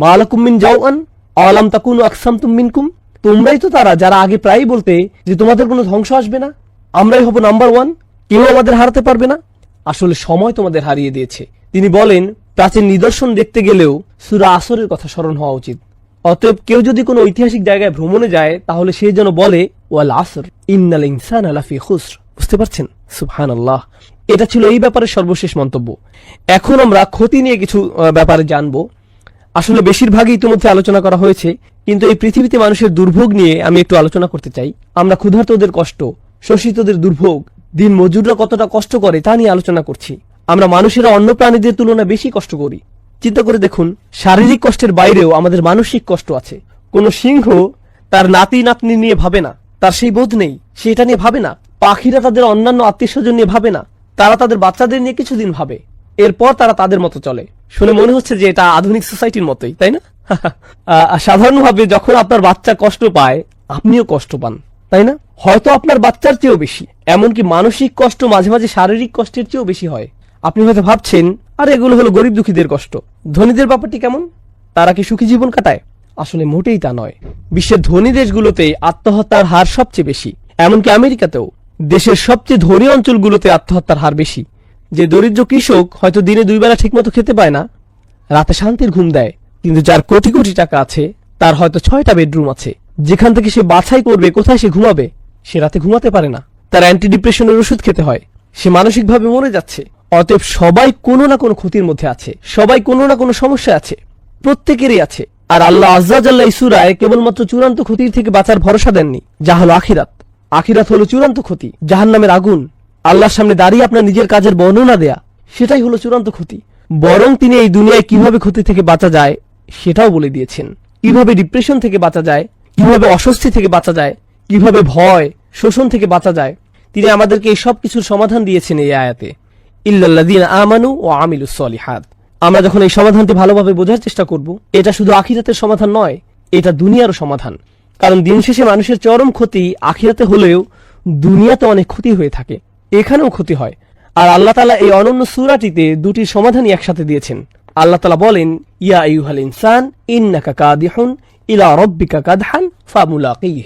মা লাকুম মিন জাওআন আলাম তাকুনু আকসামতুম মিনকুম, তোমরাই তো তারা যারা আগে প্রায়ই বলতে যে তোমাদের কোনো ধ্বংস আসবে না, আমরাই হব নাম্বার ওয়ান, কেউ আমাদের হারাতে পারবে না। আসলে সময় তোমাদের হারিয়ে দিয়েছে। তিনি বলেন, প্রাচীন নিদর্শন দেখতে গেলেও সূরা আসরের কথা স্মরণ হওয়া উচিত। অতএব কেউ যদি কোনো ঐতিহাসিক জায়গায় ভ্রমণে যায়, তাহলে সে যেন বলে ওয়াল আসর ইন্নাল ইনসানা লাফি খুসর। বুঝতে পারছেন? সুবহানাল্লাহ। এটা ছিল এই ব্যাপারে সর্বশেষ মন্তব্য। এখন আমরা ক্ষতি নিয়ে কিছু ব্যাপারে জানবো। আসলে বেশিরভাগই ইতিমধ্যে আলোচনা করা হয়েছে, কিন্তু এই পৃথিবীতে মানুষের দুর্ভোগ নিয়ে আমি একটু আলোচনা করতে চাই। আমরা ক্ষুধার্তদের কষ্ট, শোষিতদের দুর্ভোগ, দিন মজুররা কতটা কষ্ট করে তা নিয়ে আলোচনা করছি। আমরা মানুষেরা অন্য প্রাণীদের তুলনায় বেশি কষ্ট করি। চিন্তা করে দেখুন, শারীরিক কষ্টের বাইরেও আমাদের মানসিক কষ্ট আছে। কোন সিংহ তার নাতি নাতনি নিয়ে ভাবে না, তার সেই বোধ নেই, সেটা নিয়ে ভাবে না। পাখিরা তাদের অন্যান্য আত্মীয় স্বজন নিয়ে ভাবে না, তারা তাদের বাচ্চাদের নিয়ে কিছুদিন ভাবে, এরপর তারা তাদের মতো চলে। শুনে মনে হচ্ছে যে এটা আধুনিক সোসাইটির মতোই, তাই না? সাধারণভাবে যখন আপনার বাচ্চা কষ্ট পায়, আপনিও কষ্ট পান, তাই না? হয়তো আপনার বাচ্চার চেয়েও বেশি, এমনকি মানসিক কষ্ট মাঝে মাঝে শারীরিক কষ্টের চেয়েও বেশি হয়। আপনি হয়তো ভাবছেন, আর এগুলো হলো গরিব দুঃখীদের কষ্ট, ধনীদের ব্যাপারটি কেমন? তারা কি সুখী জীবন কাটায়? আসলে মোটেই তা নয়। বিশ্বের ধনী দেশগুলোতে আত্মহত্যার হার সবচেয়ে বেশি, এমনকি আমেরিকাতেও। দেশের সবচেয়ে ধনী অঞ্চলগুলোতে আত্মহত্যার হার বেশি। যে দরিদ্র কৃষক হয়তো দিনে 2 বেলা ঠিকমতো খেতে পায় না, রাতে শান্তির ঘুম দেয়, কিন্তু যার কোটি কোটি টাকা আছে, তার হয়তো 6টা বেডরুম আছে, যেখান থেকে সে বাছাই করবে কোথায় সে ঘুমাবে, সে রাতে ঘুমাতে পারে না, তার অ্যান্টি ডিপ্রেশনের ওষুধ খেতে হয়, সে মানসিকভাবে মরে যাচ্ছে। অতএব সবাই কোনো না কোনো ক্ষতির মধ্যে আছে, সবাই কোনো না কোনো সমস্যা আছে, প্রত্যেকেরই আছে। আর আল্লাহ আজ্জা জাল্লা এই সূরায় কেবলমাত্র চূড়ান্ত ক্ষতির থেকে বাঁচার ভরসা দেননি, যা হলো আখিরাত। আখিরাত হলো চূড়ান্ত ক্ষতি, জাহান্নামের আগুন, আল্লাহর সামনে দাঁড়িয়ে আপনার নিজের কাজের বর্ণনা দেয়া, সেটাই হলো চূড়ান্ত ক্ষতি। বরং তিনি এই দুনিয়ায় কিভাবে ক্ষতি থেকে বাঁচা যায় সেটাও বলে দিয়েছেন। কিভাবে ডিপ্রেশন থেকে বাঁচা যায়, কিভাবে অস্বস্তি থেকে বাঁচা যায়, কিভাবে ভয় শোষণ থেকে বাঁচা যায়, তিনি আমাদেরকে এই সব কিছুর সমাধান দিয়েছেন এই আয়াতে। ইল্লাল্লাযীনা আমানু ওয়া আমিলুস সলিহাত। আমরা যখন এই সমাধানটি ভালোভাবে বোঝার চেষ্টা করব, এটা শুধু আখিরাতের সমাধান নয়, এটা দুনিয়ারও সমাধান। কারণ দিন শেষে মানুষের চরম ক্ষতি আখিরাতে হলেও দুনিয়াতে অনেক ক্ষতি হয়ে থাকে, এখানেও ক্ষতি হয়। আর আল্লাহ তাআলা এই অনন্য সূরাটিতে দুটি সমাধানই একসাথে দিয়েছেন। আল্লাহ তাআলা বলেন, ইয়া আইয়ুহাল ইনসান ইন্নাকা কাদিহুন ইলা রাব্বিকা কাদহান ফামুলাকিহ।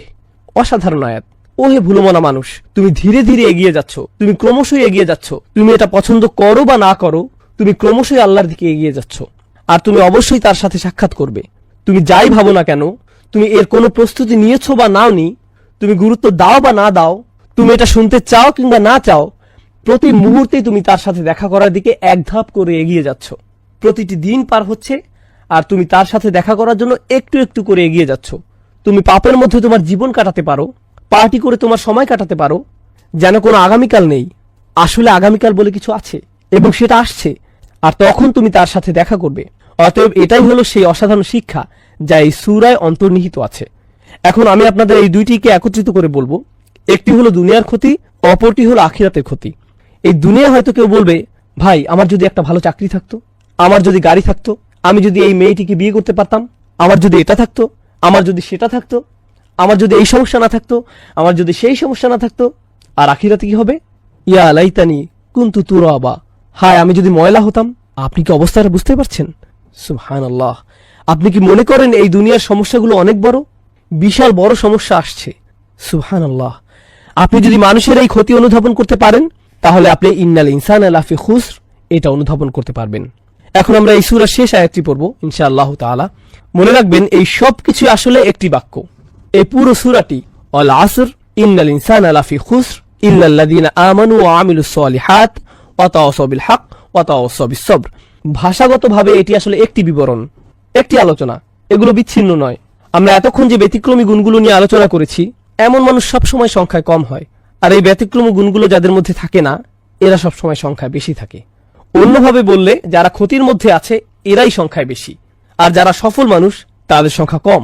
অসাধারণ আয়াত। ও হে ভুলমনা মানুষ, তুমি ধীরে ধীরে এগিয়ে যাচ্ছ, তুমি ক্রমশই এগিয়ে যাচ্ছ। তুমি এটা পছন্দ করো বা না করো, তুমি ক্রমশই আল্লাহর দিকে এগিয়ে যাচ্ছ, আর তুমি অবশ্যই তার সাথে সাক্ষাৎ করবে। তুমি যাই ভাবো না কেন, তুমি এর কোনো প্রস্তুতি নিয়েছো বা নাওনি, তুমি গুরুত্ব দাও বা না দাও, তুমি এটা শুনতে চাও কিংবা না চাও, প্রতি মুহূর্তে তুমি তার সাথে দেখা করার দিকে এক ধাপ করে এগিয়ে যাচ্ছ। প্রতিটি দিন পার হচ্ছে আর তুমি তার সাথে দেখা করার জন্য একটু একটু করে এগিয়ে যাচ্ছ। তুমি পাপের মধ্যে তোমার জীবন কাটাতে পারো, পার্টি করে তোমার সময় কাটাতে পারো, যেন কোনো আগামীকাল নেই। আসলে আগামীকাল বলে কিছু আছে এবং সেটা আসছে, আর তখন তুমি তার সাথে দেখা করবে। অতএব এটাই হলো সেই অসাধারণ শিক্ষা যা এই সূরায় অন্তর্নিহিত আছে। এখন আমি আপনাদের এই দুইটিকে একত্রিত করে বলবো। একটি হলো দুনিয়ার ক্ষতি, অপরটি হলো আখিরাতের ক্ষতি। এই দুনিয়া হয়তো কেউ বলবে, ভাই আমার যদি একটা ভালো চাকরি থাকতো, আমার যদি গাড়ি থাকতো, আমি যদি এই মেয়েটিকে বিয়ে করতে পারতাম, আমার যদি এটা থাকতো, আমার যদি সেটা থাকতো, আমার যদি এই সমস্যা না থাকতো, আমার যদি সেই সমস্যা না থাকতো। আর আখিরাতে কি হবে? ইয়া লাইতানি কুনতু তুরাবা, হায় আমি যদি ময়লা হতাম। আপনি কি অবস্থাটা বুঝতে পারছেন? সুবহানাল্লাহ। আপনি কি মনে করেন এই দুনিয়ার সমস্যাগুলো অনেক বড়? বিশাল বড় সমস্যা আসছে। সুবহানাল্লাহ। আপনি যদি মানুষের এই ক্ষতি অনুধাবন করতে পারেন, তাহলে আপনি ইন্নাল ইনসানা লাফি খুসর এটা অনুধাবন করতে পারবেন। এখন আমরা এই সূরার শেষ আয়াতটি পড়ব ইনশাআল্লাহ তাআলা। মনে রাখবেন এই সব কিছু আসলে একটি বাক্য। এই পুরো সূরাটি আল আসর ইন্নাল ইনসানা লাফি খুসর ইল্লাল্লাযীনা আমানু ওয়া আমিলুস সলিহাত ওয়া তাওয়াসাউ বিল হক ওয়া তাওয়াসাউ বিস সবর। ভাষাগতভাবে এটি আসলে একটি বিবরণ, একটি আলোচনা, এগুলো বিচ্ছিন্ন নয়। আমরা এতক্ষণ যে ব্যতিক্রমী গুণগুলো নিয়ে আলোচনা করেছি, এমন মানুষ সবসময় সংখ্যায় কম হয়, আর এই ব্যতিক্রমী গুণগুলো যাদের মধ্যে থাকে না, এরা সবসময় সংখ্যায় বেশি থাকে। অন্যভাবে বললে, যারা ক্ষতির মধ্যে আছে এরাই সংখ্যায় বেশি, আর যারা সফল মানুষ তাদের সংখ্যা কম।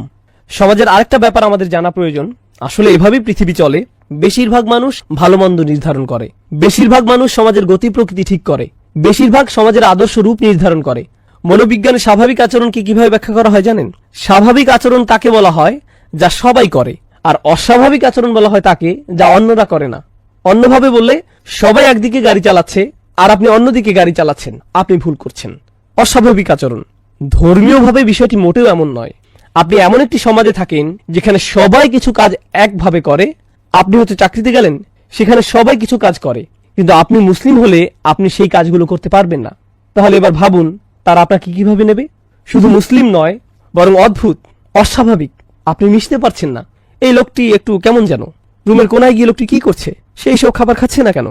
সমাজের আরেকটা ব্যাপার আমাদের জানা প্রয়োজন। আসলে এভাবেই পৃথিবী চলে। বেশিরভাগ মানুষ ভালো মন্দ নির্ধারণ করে, বেশিরভাগ মানুষ সমাজের গতি প্রকৃতি ঠিক করে, বেশিরভাগ সমাজের আদর্শ রূপ নির্ধারণ করে। মনোবিজ্ঞানে স্বাভাবিক আচরণকে কিভাবে ব্যাখ্যা করা হয় জানেন? স্বাভাবিক আচরণ তাকে বলা হয় যা সবাই করে, আর অস্বাভাবিক আচরণ বলা হয় তাকে যা অন্যরা করে না। অন্যভাবে বললে, সবাই একদিকে গাড়ি চালাচ্ছে আর আপনি অন্যদিকে গাড়ি চালাচ্ছেন, আপনি ভুল করছেন। অস্বাভাবিক আচরণ। ধর্মীয়ভাবে বিষয়টি মোটেও এমন নয়। আপনি এমন একটি সমাজে থাকেন যেখানে সবাই কিছু কাজ একভাবে করে। আপনি হয়তো চাকরিতে গেলেন, সেখানে সবাই কিছু কাজ করে, কিন্তু আপনি মুসলিম হলে আপনি সেই কাজগুলো করতে পারবেন না। তাহলে এবার ভাবুন, তারা আপনাকে কিভাবে নেবে? শুধু মুসলিম নয়, বরং অদ্ভুত, অস্বাভাবিক। আপনি মিশতে পারছেন না। এই লোকটি একটু কেমন যেন, রুমের কোনায় গিয়ে লোকটি কি করছে? সেই সব খাবার খাচ্ছে না কেন?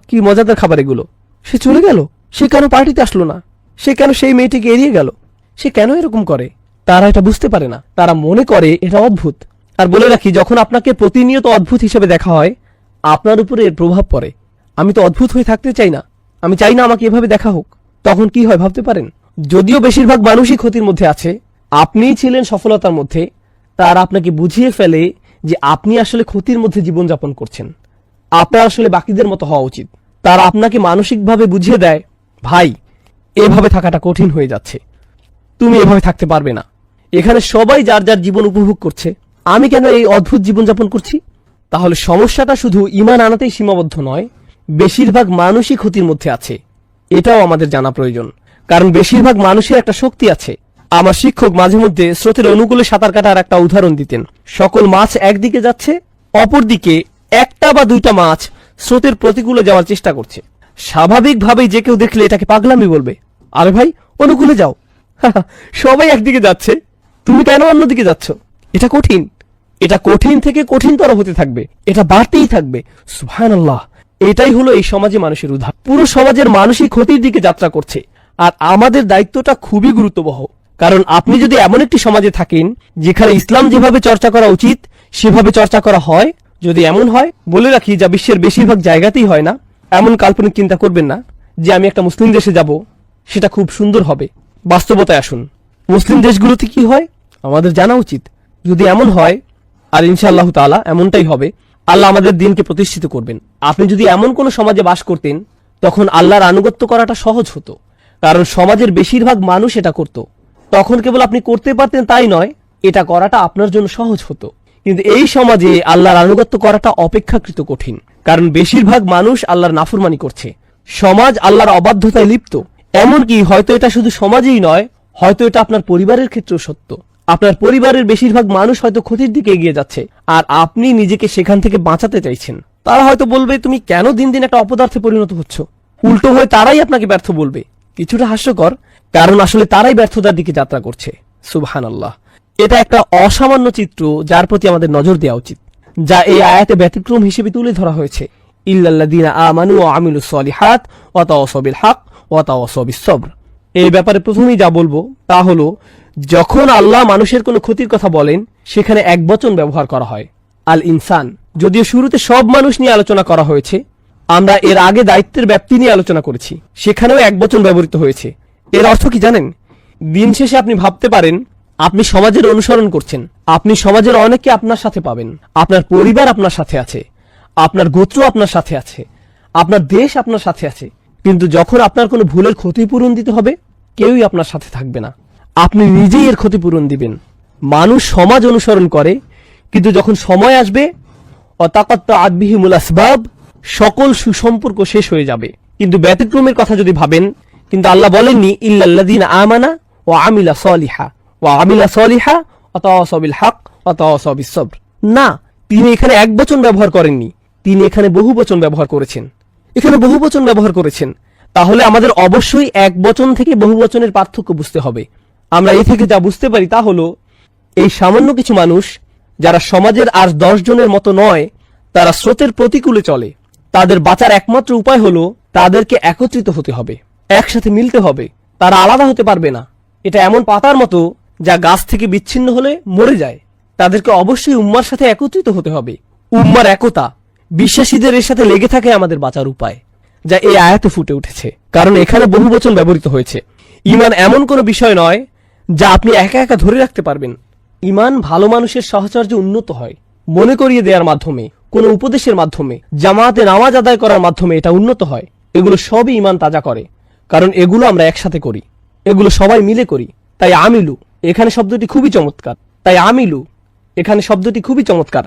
কি মজাদার খাবার এগুলো। সে চলে গেল, সে কেন পার্টিতে আসলো না? সে কেন সেই মেয়েটিকে এড়িয়ে গেল? সে কেন এরকম করে? তারা এটা বুঝতে পারে না, তারা মনে করে এটা অদ্ভুত। আর বলে রাখি, যখন আপনাকে প্রতিনিয়ত অদ্ভুত হিসেবে দেখা হয়, আপনার উপরে এর প্রভাব পড়ে। আমি তো অদ্ভুত হয়ে থাকতে চাই না, আমি চাই না আমাকে এভাবে দেখা হোক। তখন কি হয় ভাবতে পারেন? যদিও বেশিরভাগ মানুষই ক্ষতির মধ্যে আছে, আপনিই ছিলেন সফলতার মধ্যে, তারা আপনাকে বুঝিয়ে ফেলে যে আপনি আসলে ক্ষতির মধ্যে জীবনযাপন করছেন। আপনার আসলে বাকিদের মতো হওয়া উচিত। তারা আপনাকে মানসিকভাবে বুঝিয়ে দেয়, ভাই এভাবে থাকাটা কঠিন হয়ে যাচ্ছে, তুমি এভাবে থাকতে পারবে না। এখানে সবাই যার যার জীবন উপভোগ করছে, আমি কেন এই অদ্ভুত জীবনযাপন করছি? তাহলে সমস্যাটা শুধু ঈমান আনাতেই সীমাবদ্ধ নয়, বেশিরভাগ মানুষই ক্ষতির মধ্যে আছে, এটাও আমাদের জানা প্রয়োজন। কারণ বেশিরভাগ মানুষের একটা শক্তি আছে। আমার শিক্ষক মাঝে মধ্যে স্রোতের অনুকূলে সাঁতার কাটার একটা উদাহরণ দিতেন। সকল মাছ একদিকে যাচ্ছে, অপরদিকে একটা বা দুইটা মাছ স্রোতের প্রতিকূলে যাওয়ার চেষ্টা করছে। স্বাভাবিকভাবেই যে কেউ দেখলে এটাকে পাগলামি বলবে, আরে ভাই অনুকূলে যাও, সবাই একদিকে যাচ্ছে, তুমি কেন অন্যদিকে যাচ্ছ? এটা কঠিন, এটা কঠিন থেকে কঠিনতর হতে থাকবে, এটা বাড়তেই থাকবে। সুবহানাল্লাহ। এটাই হলো এই সমাজে মানুষের উদাহরণ। পুরো সমাজের মানুষই ক্ষতির দিকে যাত্রা করছে, আর আমাদের দায়িত্বটা খুবই গুরুত্ববহ। কারণ আপনি যদি এমন একটি সমাজে থাকেন যেখানে ইসলাম যেভাবে চর্চা করা উচিত সেভাবে চর্চা করা হয়, যদি এমন হয়, বলে রাখি যা বিশ্বের বেশিরভাগ জায়গাতেই হয় না, এমন কাল্পনিক চিন্তা করবেন না যে আমি একটা মুসলিম দেশে যাব, সেটা খুব সুন্দর হবে। বাস্তবতায় আসুন, মুসলিম দেশগুলোতে কি হয় আমাদের জানা উচিত। যদি এমন হয়, আর ইনশাআল্লাহ তাআলা এমনটাই হবে, আল্লাহ আমাদের দিনকে প্রতিষ্ঠিত করবেন। আপনি যদি এমন কোন সমাজে বাস করতেন, তখন আল্লাহর আনুগত্য করাটা সহজ হতো, কারণ সমাজের বেশিরভাগ মানুষ এটা করত। তখন কেবল আপনি করতে পারতেন তাই নয়, এটা করাটা আপনার জন্য সহজ হতো। কিন্তু এই সমাজে আল্লাহর আনুগত্য করাটা অপেক্ষাকৃত কঠিন, কারণ বেশিরভাগ মানুষ আল্লাহর নাফরমানি করছে। সমাজ আল্লাহর অবাধ্যতায় লিপ্ত। এমনকি হয়তো এটা শুধু সমাজেই নয়, হয়তো এটা আপনার পরিবারের ক্ষেত্রেও সত্য। আপনার পরিবারের বেশিরভাগ মানুষ হয়তো ক্ষতির দিকে এগিয়ে যাচ্ছে, আর আপনি নিজেকে সেখান থেকে বাঁচাতে চাইছেন। তারা হয়তো বলবে, তুমি কেন দিন দিন একটা অপদার্থে পরিণত হচ্ছ। উল্টো হয়ে তারাই আপনাকে ব্যর্থ বলবে। কিছুটা হাস্যকর, কারণ আসলে তারাই ব্যর্থতার দিকে যাত্রা করছে। সুবহানাল্লাহ। এটা একটা অসামান্য চিত্র যার প্রতি আমাদের নজর দেওয়া উচিত, যা এই আয়াতে ব্যতিক্রম হিসেবে তুলে ধরা হয়েছে। ইল্লাল্লাযীনা আমানু ওয়া আমিলুস সলিহাত ওয়া তাওয়াসাউ বিল হক ওয়া তাওয়াসাউ বিস সবর। এই ব্যাপারে প্রথমেই যা বলবো তা হলো, যখন আল্লাহ মানুষের কোনো ক্ষতির কথা বলেন সেখানে একবচন ব্যবহার করা হয়, আল ইনসান। যদিও শুরুতে সব মানুষ নিয়ে আলোচনা করা হয়েছে, আমরা এর আগে দায়িত্বের ব্যাপ্তি নিয়ে আলোচনা করেছি, সেখানেও একবচন ব্যবহৃত হয়েছে। এর অর্থ কি জানেন? দিন শেষে আপনি ভাবতে পারেন আপনি সমাজের অনুসরণ করছেন, আপনি সমাজের অনেককে আপনার সাথে পাবেন, আপনার পরিবার আপনার সাথে আছে, আপনার গোত্র আপনার সাথে আছে, আপনার দেশ আপনার সাথে আছে, কিন্তু যখন আপনার কোনো ভুলের ক্ষতিপূরণ দিতে হবে কেউই আপনার সাথে থাকবে না, আপনি নিজেই এর ক্ষতিপূরণ দিবেন। মানুষ সমাজ অনুসরণ করে, কিন্তু যখন সময় আসবে অতাকাত্তাআত বিহিমুল আসবাব, সকল সুসম্পর্ক শেষ হয়ে যাবে। কিন্তু ব্যতিক্রমের কথা যদি ভাবেন, কিন্তু আল্লাহ বলেননি ইল্লাল্লাযীনা আমানা ওয়া আমিলা সলিহা ওয়া আমিলা সলিহা ওয়া তাওয়াসাউ বিল হক ওয়া তাওয়াসাউ বিস সবর। না, তিনি এখানে একবচন ব্যবহার করেননি, তিনি এখানে বহুবচন ব্যবহার করেছেন। এখানে বহুবচন ব্যবহার করেছেন, তাহলে আমাদের অবশ্যই একবচন থেকে বহুবচনের পার্থক্য বুঝতে হবে। আমরা এই থেকে যা বুঝতে পারি তা হলো, এই সামান্য কিছু মানুষ যারা সমাজের আর 10 জনের মতো নয়, তারা স্রোতের প্রতিকূলে চলে, তাদের বাঁচার একমাত্র উপায় হলো তাদেরকে একত্রিত হতে হবে, একসাথে মিলতে হবে। তারা আলাদা হতে পারবে না। এটা এমন পাতার মতো যা গাছ থেকে বিচ্ছিন্ন হলে মরে যায়। তাদেরকে অবশ্যই উম্মার সাথে একত্রিত হতে হবে। উম্মার একতা, বিশ্বাসীদের এর সাথে লেগে থাকে আমাদের বাঁচার উপায়, যা এই আয়াতে ফুটে উঠেছে। কারণ এখানে বহুবচন ব্যবহৃত হয়েছে। ঈমান এমন কোনো বিষয় নয় যা আপনি একা একা ধরে রাখতে পারবেন। ঈমান ভালো মানুষের সাহচর্য উন্নত হয় মনে করিয়ে দেওয়ার মাধ্যমে, কোনো উপদেশের মাধ্যমে, জামাতে নামাজ আদায় করার মাধ্যমে এটা উন্নত হয়। এগুলো সবই ঈমান তাজা করে, কারণ এগুলো আমরা একসাথে করি, এগুলো সবাই মিলে করি। তাই আমিলু এখানে শব্দটি খুবই চমৎকার।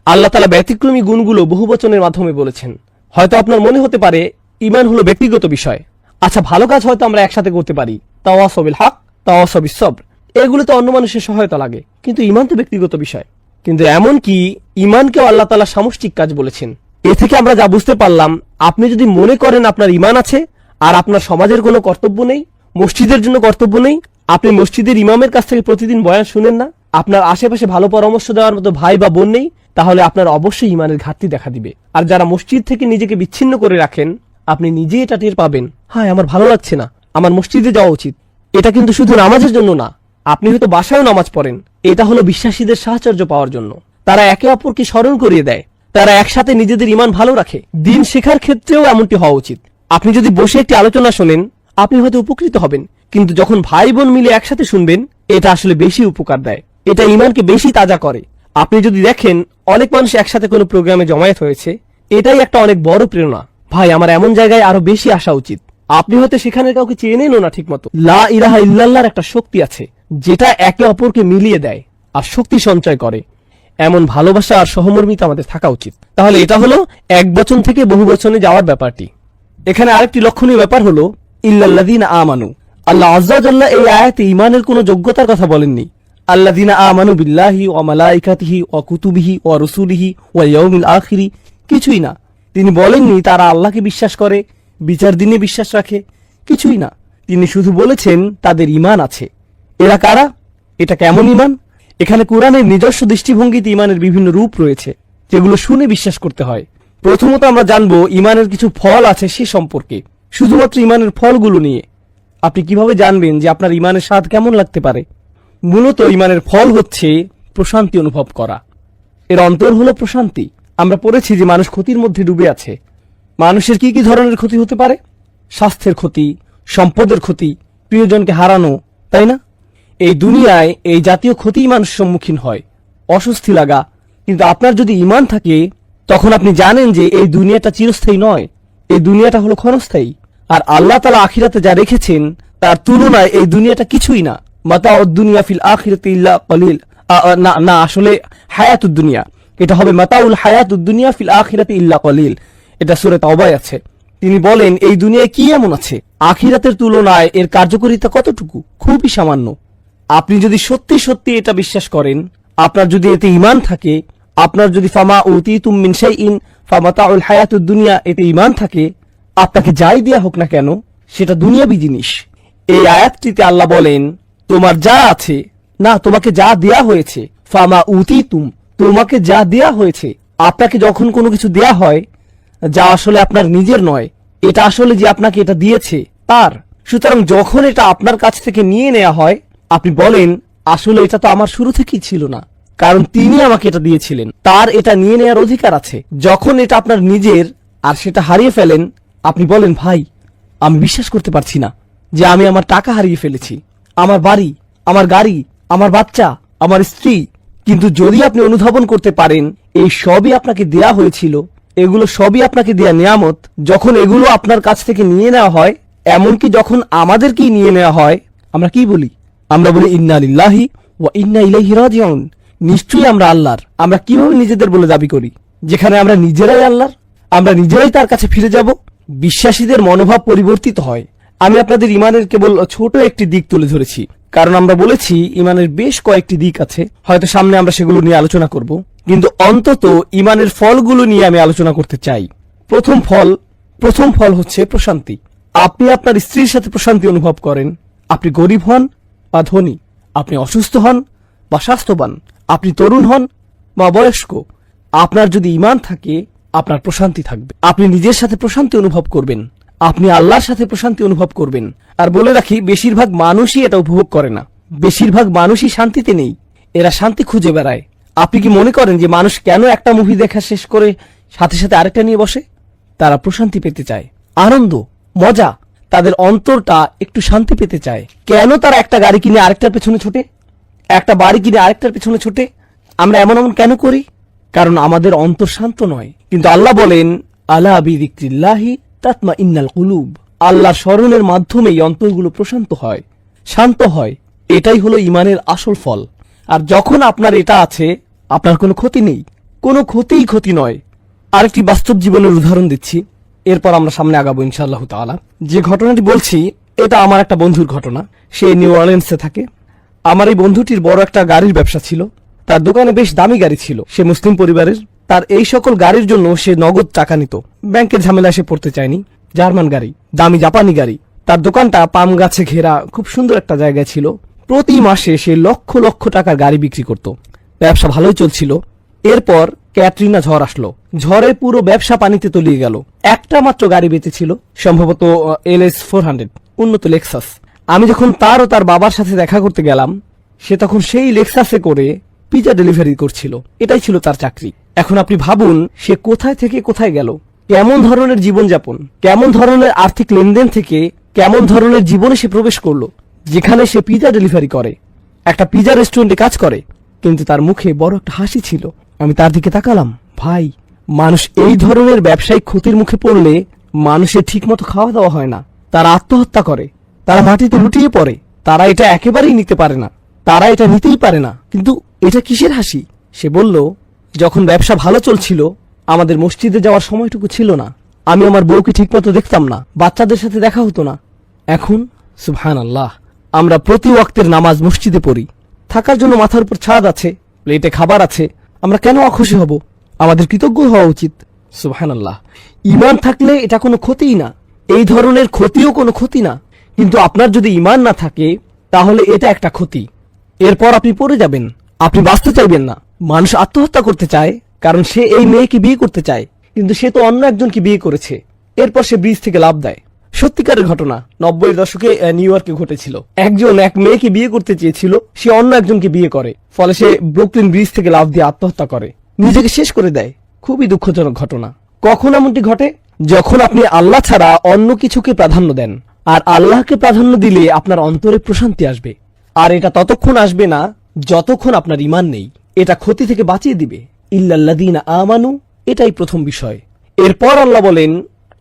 আল্লাহ তাআলা ব্যতিক্রমী গুণগুলো বহুবচনের মাধ্যমে বলেছেন। হয়তো আপনার মনে হতে পারে ঈমান হলো ব্যক্তিগত বিষয়। আচ্ছা, ভালো কাজ হয়তো আমরা একসাথে করতে পারি, তাওয়াসাউ বিল হক তাওয়াসাউ বিস সবর, এগুলো তো অন্য মানুষের সহায়তা লাগে, কিন্তু ঈমান তো ব্যক্তিগত বিষয়। কিন্তু এমন কি ঈমানকেও আল্লাহ তাআলা সামষ্টিক কাজ বলেছেন। এ থেকে আমরা যা বুঝতে পারলাম, আপনি যদি মনে করেন আপনার ঈমান আছে আর আপনার সমাজের কোনো কর্তব্য নেই, মসজিদের জন্য কর্তব্য নেই, আপনি মসজিদের ইমামের কাছ থেকে প্রতিদিন বয়ান শুনেন না, আপনার আশেপাশে ভালো পরামর্শ দেওয়ার মতো ভাই বা বোন নেই, তাহলে আপনার অবশ্যই ঈমানের ঘাটতি দেখা দিবে। আর যারা মসজিদ থেকে নিজেকে বিচ্ছিন্ন করে রাখেন, আপনি নিজেই এটা টের পাবেন, হায় আমার ভালো লাগছে না, আমার মসজিদে যাওয়া উচিত। এটা কিন্তু শুধু নামাজের জন্য না, আপনি হয়তো বাসায়ও নামাজ পড়েন, এটা হলো বিশ্বাসীদের সাহচর্য পাওয়ার জন্য। তারা একে অপরকে স্মরণ করিয়ে দেয়, তারা একসাথে নিজেদের ঈমান ভালো রাখে। দিন শেখার ক্ষেত্রেও এমনটি হওয়া উচিত। আপনি যদি বসে একটি আলোচনা শোনেন, আপনি হয়তো উপকৃত হবেন, কিন্তু যখন ভাই বোন মিলে একসাথে শুনবেন, এটা আসলে বেশি উপকার দেয়, এটা ঈমানকে বেশি তাজা করে। আপনি যদি দেখেন অনেক মানুষ একসাথে কোনো প্রোগ্রামে জমায়েত হয়েছে, এটাই একটা অনেক বড় প্রেরণা। ভাই, আমার এমন জায়গায় আরো বেশি আসা উচিত। আপনি হয়তো সেখানে কাউকে চেনেনও না ঠিক মতো। লা ইলাহা ইল্লাল্লাহর একটা শক্তি আছে যেটা একে অপরকে মিলিয়ে দেয় আর শক্তি সঞ্চয় করে। এমন ভালোবাসা আর সহমর্মিতা আমাদের থাকা উচিত। তাহলে এটা হলো এক বচন থেকে বহু বচনে যাওয়ার ব্যাপারটি। এখানে আরেকটি লক্ষণীয় ব্যাপার হলো ইল্লাল্লাযীনা আমানু। আল্লাহ আযজা ওয়া জাল্লা এই আয়াতে ঈমানের কোনো যোগ্যতার কথা বলেননি। আল্লাযীনা আমানু বিল্লাহি ওয়া মালাইকাতিহি ওয়া কুতুবিহি ওয়া রাসূলিহি ওয়া ইয়াউমিল আখিরি, কিছুই না। তিনি বলেননি তারা আল্লাহকে বিশ্বাস করে, বিচার দিনে বিশ্বাস রাখে, কিছুই না। তিনি শুধু বলেছেন তাদের ঈমান আছে। এরা কারা? এটা কেমন ঈমান? এখানে কোরআনের নিজস্ব দৃষ্টিভঙ্গিতে ঈমানের বিভিন্ন রূপ রয়েছে, যেগুলো শুনে বিশ্বাস করতে হয়। প্রথমত আমরা জানবো ঈমানের কিছু ফল আছে সে সম্পর্কে। শুধুমাত্র ঈমানের ফলগুলো নিয়ে আপনি কিভাবে জানবেন যে আপনার ঈমানের স্বাদ কেমন লাগতে পারে? মূলত ঈমানের ফল হচ্ছে প্রশান্তি অনুভব করা। এর অন্তর হলো প্রশান্তি। আমরা পড়েছি যে মানুষ ক্ষতির মধ্যে ডুবে আছে। মানুষের কি কি ধরনের ক্ষতি হতে পারে? স্বাস্থ্যের ক্ষতি, সম্পদের ক্ষতি, প্রিয়জনকে হারানো, তাই না? এই দুনিয়ায় এই জাতীয় ক্ষতিই মানুষ সম্মুখীন হয়, অস্বস্তি লাগা। কিন্তু আপনার যদি ঈমান থাকে, তখন আপনি জানেন যে এই দুনিয়াটা চিরস্থায়ী নয়, এই দুনিয়াটা হলো ক্ষণস্থায়ী। আর আল্লাহ তাআলা আখিরাতে যা রেখেছেন তার তুলনায় এই দুনিয়াটা কিছুই না। মাতাউদ দুনিয়া ফিল আখিরাতি ইল্লা কলিল। না, আসলে হায়াতুদ দুনিয়া, এটা হবে মাতাউল হায়াতুদ দুনিয়া ফিল আখিরাতি ইল্লা কলিল। এটা সূরা তাওবায় আছে। তিনি বলেন, এই দুনিয়ায় কি এমন আছে আখিরাতের তুলনায় এর কার্যকারিতা কতটুকু? খুবই সামান্য। আপনি যদি সত্যি সত্যি এটা বিশ্বাস করেন, আপনার যদি এতে ঈমান থাকে, আপনার যদি ফামা উতিতুম মিন শাইইন ফামাতাউল হায়াতুদ দুনিয়া এতে ঈমান থাকে, আপনাকে যাই দেয়া হোক না কেন সেটা দুনিয়াবী জিনিস। এই আয়াতটিতে আল্লাহ বলেন, তোমার যা আছে না, তোমাকে যা দেয়া হয়েছে, ফামা উতিতুম, তোমাকে যা দেয়া হয়েছে। আপনাকে যখন কোনো কিছু দেয়া হয় যা আসলে আপনার নিজের নয়, এটা আসলে যে আপনাকে এটা দিয়েছে তার। সুতরাং যখন এটা আপনার কাছ থেকে নিয়ে নেওয়া হয়, আপনি বলেন, আসলে এটা তো আমার শুরু থেকেই ছিল না, কারণ তিনি আমাকে এটা দিয়েছিলেন, তার এটা নিয়ে নেওয়ার অধিকার আছে। যখন এটা আপনার নিজের আর সেটা হারিয়ে ফেলেন, আপনি বলেন, ভাই আমি বিশ্বাস করতে পারছি না যে আমি আমার টাকা হারিয়ে ফেলেছি, আমার বাড়ি, আমার গাড়ি, আমার বাচ্চা, আমার স্ত্রী। কিন্তু যদি আপনি অনুধাবন করতে পারেন এই সবই আপনাকে দেয়া হয়েছিল, এগুলো সবই আপনাকে দেয়া নিয়ামত, যখন এগুলো আপনার কাছ থেকে নিয়ে নেওয়া হয়, এমনকি যখন আমাদেরকেই নিয়ে নেওয়া হয়, আমরা কি বলি? আমরা বলি ইন্না লিল্লাহি ওয়া ইন্না ইলাইহি রাজিউন। নিশ্চয়ই আমরা আল্লাহর। আমরা কিভাবে নিজেদের বলে দাবি করি, যেখানে আমরা নিজেরাই আল্লাহর, আমরা নিজেরাই তার কাছে ফিরে যাব? বিশ্বাসীদের মনোভাব পরিবর্তিত হয়। আমি আপনাদের ইমানের কেবল ছোট একটি দিক তুলে ধরেছি, কারণ আমরা বলেছি ইমানের বেশ কয়েকটি দিক আছে, হয়তো সামনে আমরা সেগুলো নিয়ে আলোচনা করব, কিন্তু অন্তত ইমানের ফলগুলো নিয়ে আমি আলোচনা করতে চাই। প্রথম ফল হচ্ছে প্রশান্তি। আপনি আপনার স্ত্রীর সাথে প্রশান্তি অনুভব করেন। আপনি গরিব হন বা ধনী, আপনি অসুস্থ হন বা স্বাস্থ্যবান, আপনি তরুণ হন বা বয়স্ক, আপনার যদি ঈমান থাকে আপনার প্রশান্তি থাকবে। আপনি নিজের সাথে প্রশান্তি অনুভব করবেন, আপনি আল্লাহর সাথে প্রশান্তি অনুভব করবেন। আর বলে রাখি, বেশিরভাগ মানুষই এটা উপভোগ করে না, বেশিরভাগ মানুষই শান্তিতে নেই, এরা শান্তি খুঁজে বেড়ায়। আপনি কি মনে করেন যে মানুষ কেন একটা মুভি দেখা শেষ করে সাথে সাথে আরেকটা নিয়ে বসে? তারা প্রশান্তি পেতে চায়, আনন্দ, মজা, তাদের অন্তরটা একটু শান্তি পেতে চায়। কেন তারা একটা গাড়ি কিনে আরেকটার পেছনে ছোটে, একটা বাড়ি কিনে আরেকটার পেছনে ছোটে? আমরা এমন কেন করি? কারণ আমাদের অন্তর শান্ত নয়। কিন্তু আল্লাহ বলেন, আলা বিযিকরিল্লাহি তাতমাইন্নাল কুলুব, আল্লাহর স্মরণের মাধ্যমেই অন্তরগুলো প্রশান্ত হয়, শান্ত হয়। এটাই হলো ঈমানের আসল ফল। আর যখন আপনার এটা আছে, আপনার কোনো ক্ষতি নেই, কোনো ক্ষতি নয়। আরেকটি বাস্তব জীবনের উদাহরণ দিচ্ছি, এরপর আমরা সামনে আগাবো ইনশাআল্লাহ তাআলা। যে ঘটনাটি বলছি এটা আমার একটা বন্ধুর ঘটনা। সে নিউ অরলিন্সে থাকে। আমার এই বন্ধুটির বড় একটা গাড়ির ব্যবসা ছিল, তার দোকানে বেশ দামি গাড়ি ছিল। সে মুসলিম পরিবারের। তার এই সকল গাড়ির জন্য সে নগদ টাকা নিত, ব্যাংকের ঝামেলা সে পড়তে চায়নি। জার্মান গাড়ি, দামি জাপানি গাড়ি। তার দোকানটা পাম গাছে ঘেরা খুব সুন্দর একটা জায়গায় ছিল। প্রতি মাসে সে লক্ষ লক্ষ টাকার গাড়ি বিক্রি করত। ব্যবসা ভালোই চলছিল। এরপর ক্যাটরিনা ঝড় আসলো। ঝড়ে পুরো ব্যবসা পানিতে তলিয়ে গেল। একটা মাত্র গাড়ি বেঁচেছিল, সম্ভবত LS 400, উন্নত লেক্সাস। আমি যখন তার ও তার বাবার সাথে দেখা করতে গেলাম, সে তখন সেই লেক্সাসে করে পিজা ডেলিভারি করছিল। এটাই ছিল তার চাকরি। এখন আপনি ভাবুন, সে কোথায় থেকে কোথায় গেল, কেমন ধরনের জীবনযাপন, কেমন ধরনের আর্থিক লেনদেন থেকে কেমন ধরনের জীবনে সে প্রবেশ করলো, যেখানে সে পিজা ডেলিভারি করে, একটা পিজা রেস্টুরেন্টে কাজ করে, কিন্তু তার মুখে বড় একটা হাসি ছিল। আমি তার দিকে তাকালাম। ভাই, মানুষ এই ধরনের ব্যবসায়িক ক্ষতির মুখে পড়লে মানুষের ঠিক মতো খাওয়া দাওয়া হয় না, তারা আত্মহত্যা করে, তারা মাটিতে লুটিয়ে পড়ে, তারা এটা একেবারেই নিতে পারে না, তারা এটা নিতেই পারে না। কিন্তু এটা কিসের হাসি? সে বলল, যখন ব্যবসা ভালো চলছিল আমাদের মসজিদে যাওয়ার সময়টুকু ছিল না, আমি আমার বউকে ঠিকমতো দেখতাম না, বাচ্চাদের সাথে দেখা হতো না। এখন সুবহানাল্লাহ, আমরা প্রতি ওয়াক্তের নামাজ মসজিদে পড়ি, থাকার জন্য মাথার উপর ছাদ আছে, প্লেটে খাবার আছে, আমরা কেন অখুশি হব? আমাদের কৃতজ্ঞ হওয়া উচিত। সুবহানাল্লাহ, ঈমান থাকলে এটা কোনো ক্ষতিই না, এই ধরনের ক্ষতিও কোনো ক্ষতি না। কিন্তু আপনার যদি ঈমান না থাকে তাহলে এটা একটা ক্ষতি। এরপর আপনি পড়ে যাবেন, আপনি বাঁচতে চাইবেন না। মানুষ আত্মহত্যা করতে চায় কারণ সে এই মেয়েকে বিয়ে করতে চায়, কিন্তু সে তো অন্য একজনকে বিয়ে করেছে। এরপর সে ব্রিজ থেকে লাফ দেয়। সত্যিকারের ঘটনা, 90-এর দশকে নিউ ইয়র্কে ঘটেছিল। একজন এক মেয়েকে বিয়ে করতে চেয়েছিল, সে অন্য একজনকে বিয়ে করে, ফলে সে ব্রুকলিন ব্রিজ থেকে লাফ দিয়ে আত্মহত্যা করে, নিজেকে শেষ করে দেয়। খুবই দুঃখজনক ঘটনা। কখন এমনটি ঘটে? যখন আপনি আল্লাহ ছাড়া অন্য কিছুকে প্রাধান্য দেন। আর আল্লাহকে প্রাধান্য দিলে আপনার অন্তরে প্রশান্তি আসবে। আর এটা ততক্ষণ আসবে না যতক্ষণ আপনার ঈমান নেই। এটা ক্ষতি থেকে বাঁচিয়ে দিবে। ইল্লাল্লাযীনা আমানু, এটাই প্রথম বিষয়। এরপর আল্লাহ বলেন,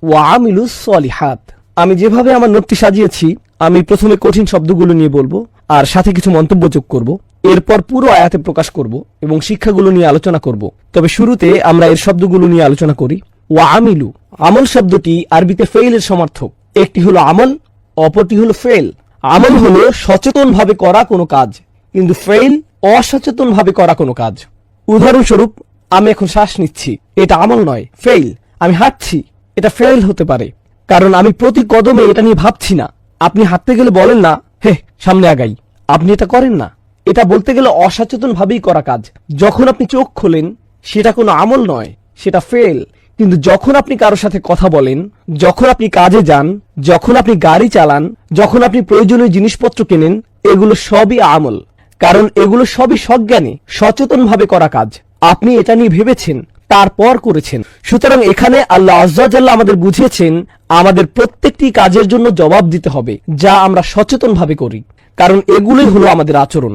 ওয়া আমিলুস সলিহাত। আমি যেভাবে আমার নোটটি সাজিয়েছি, আমি প্রথমে কঠিন শব্দগুলো নিয়ে বলবো আর সাথে কিছু মন্তব্য যোগ করব, এরপর পুরো আয়াতে প্রকাশ করব এবং শিক্ষাগুলো নিয়ে আলোচনা করব। তবে শুরুতে আমরা এর শব্দগুলো নিয়ে আলোচনা করি। ওয়া আমিলু। আমল শব্দটি আরবিতে ফেইলের সমার্থক। একটি হলো আমল, অপরটি হলো ফেল। আমল হলো সচেতনভাবে করা কোনো কাজ, কিন্তু ফেইল অসচেতনভাবে করা কোনো কাজ। উদাহরণস্বরূপ, আমি এখন শ্বাস নিচ্ছি, এটা আমল নয়, ফেইল। আমি হাঁটছি, এটা ফেইল হতে পারে, কারণ আমি প্রতি কদমে এটা নিয়ে ভাবছি না। আপনি হাঁটতে গেলে বলেন না, হে সামনে আগাই, আপনি এটা করেন না। এটা বলতে গেলে অসচেতন ভাবেই করা কাজ। যখন আপনি চোখ খোলেন, সেটা কোনো আমল নয়, সেটা ফেল। কিন্তু যখন আপনি কারোর সাথে কথা বলেন, যখন আপনি কাজে যান, যখন আপনি গাড়ি চালান, যখন আপনি প্রয়োজনীয় জিনিসপত্র কেনেন, এগুলো সবই আমল, কারণ এগুলো সবই সজ্ঞানে সচেতন ভাবে করা কাজ। আপনি এটা নিয়ে ভেবেছেন, তারপর করেছেন। সুতরাং এখানে আল্লাহ আজ্জা ওয়া জাল্লা আমাদের বুঝিয়েছেন আমাদের প্রত্যেকটি কাজের জন্য জবাব দিতে হবে যা আমরা সচেতন ভাবে করি, কারণ এগুলোই হলো আমাদের আচরণ।